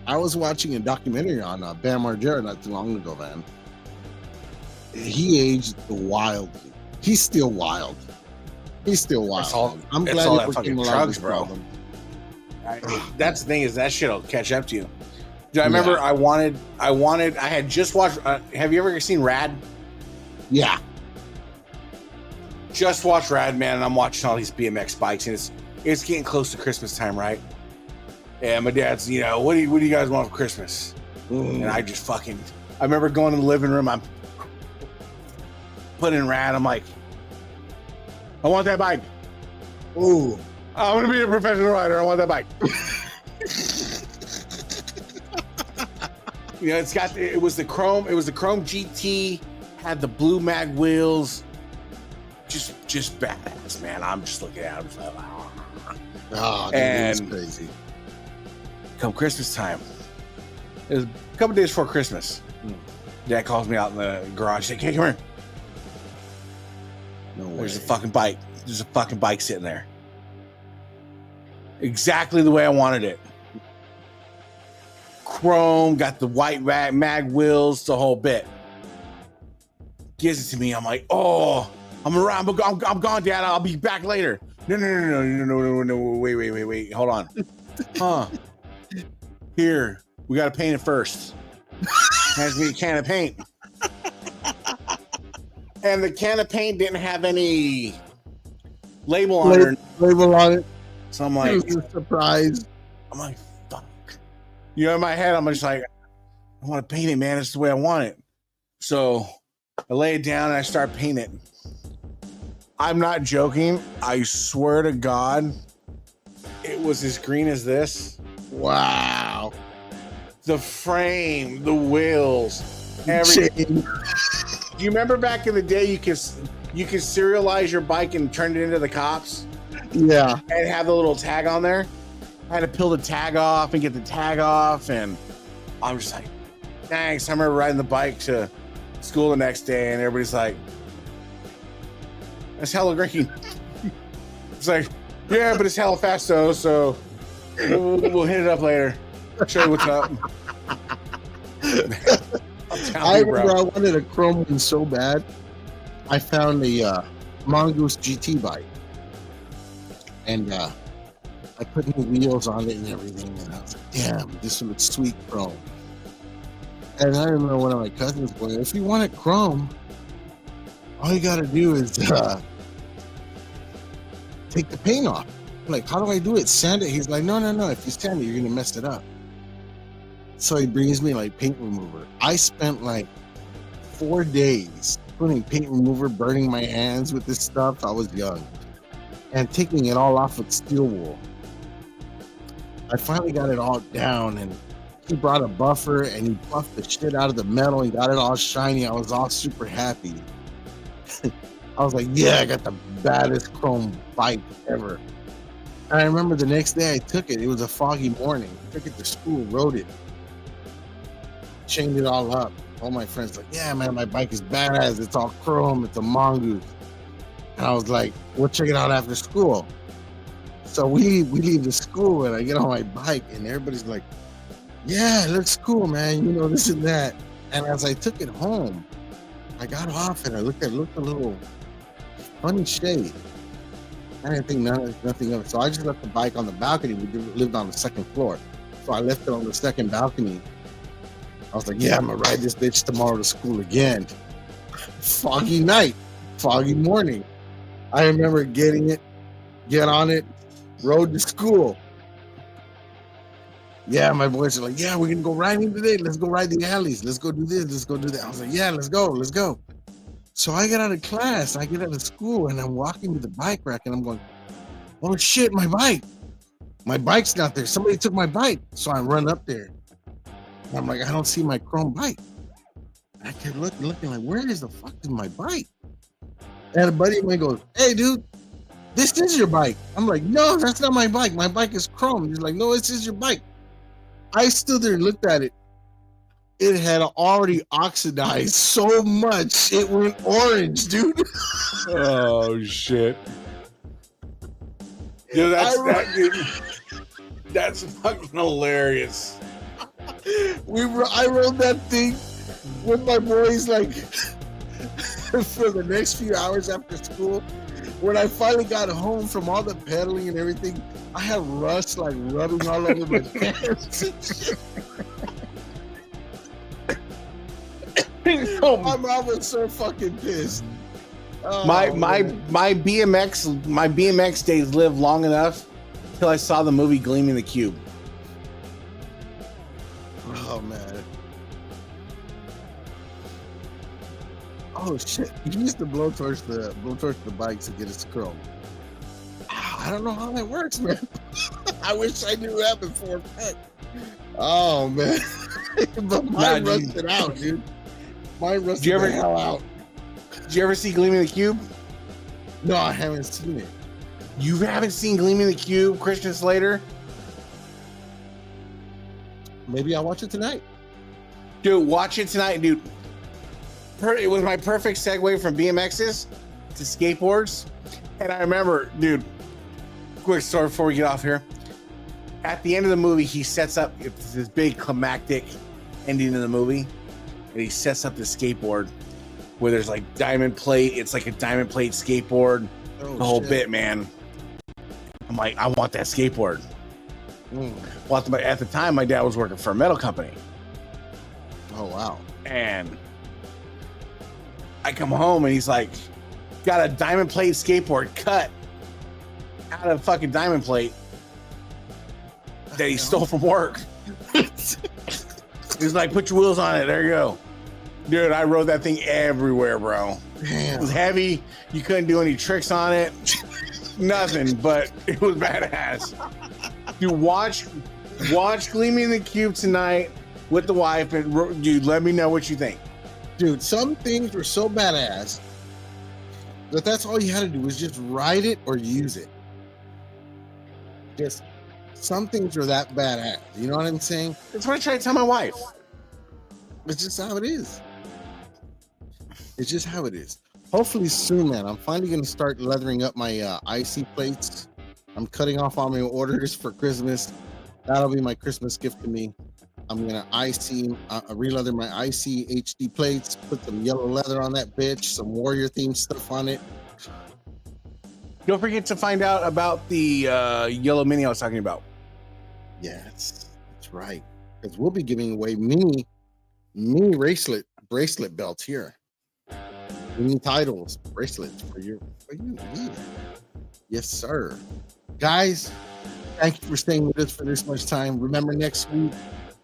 I was watching a documentary on Bam Margera not too long ago, man. He aged wildly. He's still wild. I'm glad all he that fucking became drugs, bro. That's the thing, is that shit'll catch up to you. Dude, I remember I had just watched, have you ever seen Rad? Yeah. Just watched Rad, man, and I'm watching all these BMX bikes, and it's getting close to Christmas time, right? And my dad's, what do you guys want for Christmas? And I just I remember going in the living room, I'm putting in Rad, I'm like, I want that bike. Ooh. I'm gonna be a professional rider. I want that bike. You know, it was the chrome GT, had the blue mag wheels, just badass, man. I'm just looking at it, I'm just like, wow. Oh, dude, And- it's crazy. Come Christmas time, it was a couple days before Christmas. Dad calls me out in the garage. He's like, "Hey, come here. No way. There's a fucking bike. There's a fucking bike sitting there. Exactly the way I wanted it. Chrome, got the white mag wheels, the whole bit. Gives it to me. I'm like, oh, I'm around. I'm gone, Dad. I'll be back later. No. Wait. Hold on. Huh. Here, we got to paint it first. Hands me a can of paint. And the can of paint didn't have any label on it. Label on it. So I'm It like, was a surprise. fuck. You know, in my head, I'm just like, I want to paint it, man. It's the way I want it. So I lay it down and I start painting it. I'm not joking. I swear to God, it was as green as this. Wow. The frame, the wheels, everything. Do you remember back in the day you could serialize your bike and turn it into the cops Yeah. and have the little tag on there? I had to peel the tag off and get the tag off, and I'm just like, thanks. I remember riding the bike to school the next day, and everybody's like, that's hella green. It's like, yeah, but it's hella fast though, so we'll hit it up later. Show you what's up. I remember I wanted a chrome one so bad. I found a Mongoose GT bike, and I put new wheels on it and everything, and I was like, damn, this looks sweet chrome. And I remember one of my cousins going, if you want it chrome, all you gotta do is take the paint off. I'm like, how do I do it? Sand it? He's like, no. If you sand it, you're gonna mess it up. So he brings me like paint remover. I spent like 4 days putting paint remover, burning my hands with this stuff. I was young, and taking it all off with steel wool. I finally got it all down, and he brought a buffer and he buffed the shit out of the metal and got it all shiny. I was all super happy. I was like, yeah, I got the baddest chrome bike ever. And I remember the next day I took it. It was a foggy morning. I took it to school, rode it, chained it all up. All my friends like, yeah, man, my bike is badass. It's all chrome. It's a Mongoose. And I was like, we'll check it out after school. So we leave the school and I get on my bike and everybody's like, yeah, it looks cool, man. You know, this and that. And as I took it home, I got off and I looked a little funny shade. I didn't think nothing of it. So I just left the bike on the balcony. We lived on the second floor. So I left it on the second balcony. I was like, yeah, I'm gonna ride this bitch tomorrow to school again. Foggy night, foggy morning. I remember getting it, get on it, rode to school. Yeah, my boys are like, yeah, we're gonna go riding today. Let's go ride the alleys. Let's go do this. Let's go do that. I was like, yeah, let's go. So I get out of class, I get out of school, and I'm walking to the bike rack, and I'm going, oh shit, my bike. My bike's not there. Somebody took my bike. So I run up there. And I'm like, I don't see my chrome bike. I kept looking like, where is the fuck is my bike? And a buddy of mine goes, hey, dude, this is your bike. I'm like, no, that's not my bike. My bike is chrome. He's like, no, this is your bike. I stood there and looked at it. It had already oxidized so much, it went orange, dude. Oh shit. Dude, that's fucking hilarious. I rode that thing with my boys like for the next few hours after school. When I finally got home from all the pedaling and everything, I had rust like rubbing all over my pants. My mom was so fucking pissed. Oh, My man. BMX days lived long enough till I saw the movie Gleaming the Cube. Oh man. Oh shit. You used to blowtorch the bikes to get its chrome. I I don't know how that works, man. I wish I knew that before. Oh man, but mine rusted out, dude. Mine rusted the hell out. Did you ever see Gleaming the Cube? No, I haven't seen it. You haven't seen Gleaming the Cube, Christian Slater? Maybe I'll watch it tonight. Dude, watch it tonight, dude. It was my perfect segue from BMXs to skateboards. And I remember, dude, quick story before we get off here. At the end of the movie, he sets up this big climactic ending of the movie. And he sets up the skateboard where there's like diamond plate. It's like a diamond plate skateboard. The whole bit, man. I'm like, I want that skateboard. Well, at the time, my dad was working for a metal company. Oh, wow. And I come home and he's like, got a diamond plate skateboard cut out of fucking diamond plate that he stole from work. He's like, put your wheels on it. There you go. Dude, I rode that thing everywhere, bro. Damn. It was heavy. You couldn't do any tricks on it. Nothing, but it was badass. Dude, watch Gleaming the Cube tonight with the wife, and dude, let me know what you think. Dude, some things were so badass that that's all you had to do was just ride it or use it. Just some things are that badass. You know what I'm saying? That's what I try to tell my wife. It's just how it is. It's just how it is. Hopefully soon, man. I'm finally going to start leathering up my IC plates. I'm cutting off all my orders for Christmas. That'll be my Christmas gift to me. I'm going to re-leather my IC HD plates, put some yellow leather on that bitch, some warrior themed stuff on it. Don't forget to find out about the yellow mini I was talking about. Yes, that's right. Because we'll be giving away mini bracelet belts here. Mini titles, bracelets for you. Yeah. Yes, sir. Guys, thank you for staying with us for this much time. Remember, next week,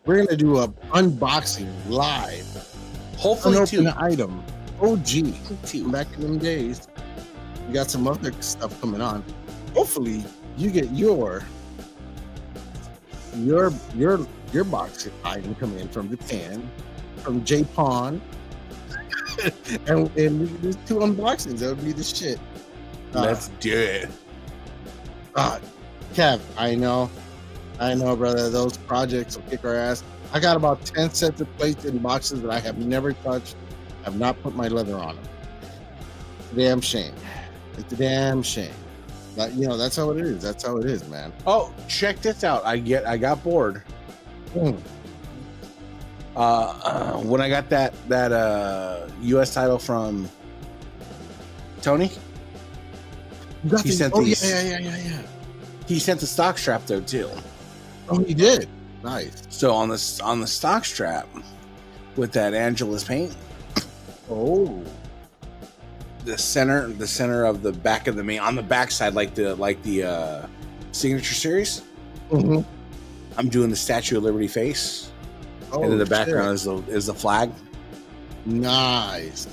we're going to do a unboxing live. Hopefully, unopened item. OG. Back in them days. We got some other stuff coming on. Hopefully, you get your box item coming in from Japan, from Japan. and we can do 2 unboxings. That would be the shit. Let's do it. Kev, I know, brother. Those projects will kick our ass. I got about 10 sets of plates in boxes that I have never touched. Have not put my leather on them. It's a damn shame. It's a damn shame. But that's how it is. That's how it is, man. Oh, check this out. I got bored. When I got that US title from Tony, he sent these. Yeah. He sent the stock strap though too. Oh, he did. Nice. So on the stock strap with that Angelus paint. Oh. The center of the back of the main, on the back side, like the signature series. Mm-hmm. I'm doing the Statue of Liberty face. And in the background is the flag. Nice.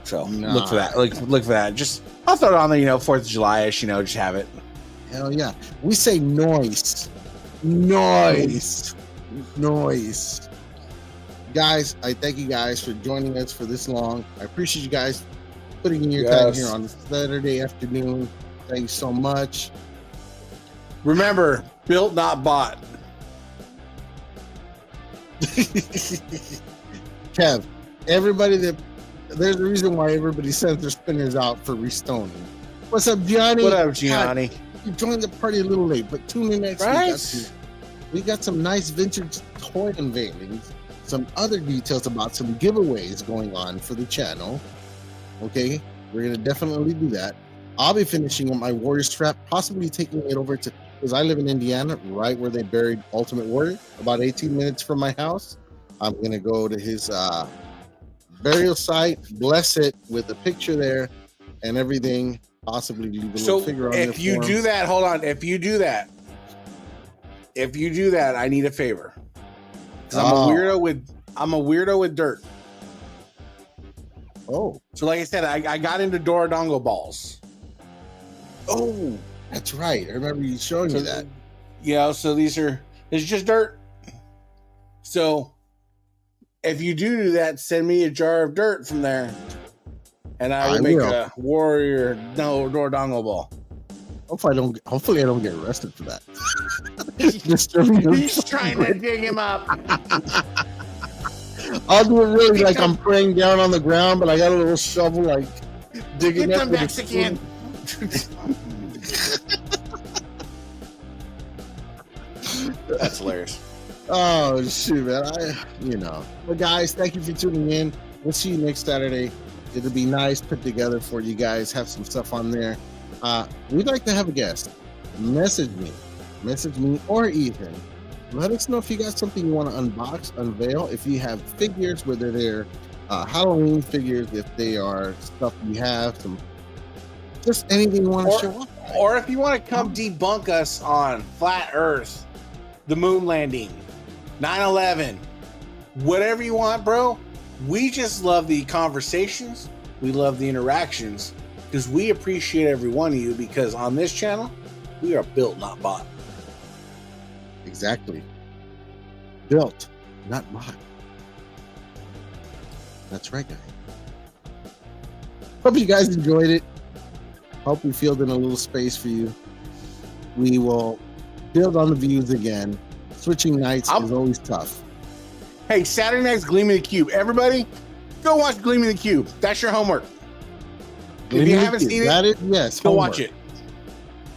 So look for that. Look for that. Just I'll throw it on there, 4th of July-ish, just have it. Hell yeah. We say noise. Guys, I thank you guys for joining us for this long. I appreciate you guys putting in your time here on Saturday afternoon. Thank you so much. Remember, built, not bought. Kev, there's a reason why everybody sends their spinners out for restoning. What's up, Gianni? What up, Gianni? You joined the party a little late, but tune in next week. We got some nice vintage toy unveilings, some other details about some giveaways going on for the channel. Okay, we're gonna definitely do that. I'll be finishing up my Warrior strap, possibly taking it over to, because I live in Indiana, right where they buried Ultimate Warrior, about 18 minutes from my house. I'm going to go to his burial site, bless it with a picture there and everything, possibly leave a little figure on there. If you do that, hold on. If you do that, I need a favor. I'm a weirdo with dirt. Oh. So like I said, I got into Doradongo balls. Oh. That's right. I remember you showing me that. Yeah, so it's just dirt. So if you do that, send me a jar of dirt from there, and I will make a warrior door dongle ball. Hopefully I don't get arrested for that. He's trying to dig him up. I'll do it really like I'm praying down on the ground, but I got a little shovel, like digging Get up. them Mexican. That's hilarious. Oh shoot, man! But guys, thank you for tuning in. We'll see you next Saturday. It'll be nice, put together for you guys. Have some stuff on there. We'd like to have a guest. Message me, or Ethan. Let us know if you got something you want to unbox, unveil. If you have figures, whether they're Halloween figures, if they are stuff you have, just anything you want to show up. Or if you want to come debunk us on Flat Earth, the moon landing, 9/11, whatever you want, bro. We just love the conversations. We love the interactions because we appreciate every one of you, because on this channel, we are built, not bought. Exactly. Built, not bought. That's right, guys. Hope you guys enjoyed it. Hope we filled in a little space for you. We will build on the views again. Switching nights is always tough. Hey, Saturday night's Gleaming the Cube. Everybody, go watch Gleaming the Cube. That's your homework. If you haven't seen it, yes, go watch it.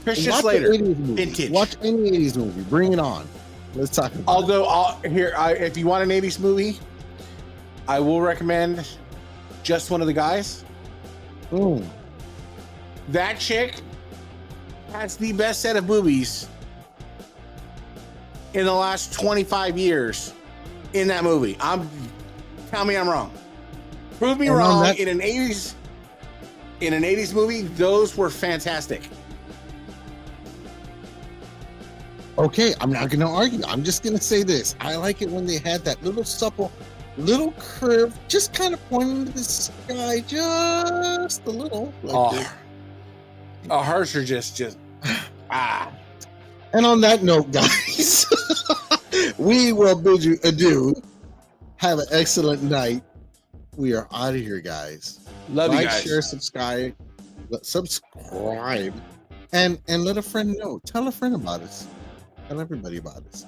Christian Slater, vintage. Watch any 80s movie. Bring it on. Let's talk about it. If you want an 80s movie, I will recommend Just One of the Guys. That chick has the best set of movies in the last 25 years in that movie. Tell me I'm wrong. Prove me wrong. In an 80s movie, those were fantastic. Okay, I'm not going to argue. I'm just going to say this. I like it when they had that little supple, little curve, just kind of pointing to the sky, just a little. Hers are just And on that note, guys, we will bid you adieu. Have an excellent night. We are out of here, guys. Love you guys. Like, share, subscribe, and let a friend know. Tell a friend about us. Tell everybody about us.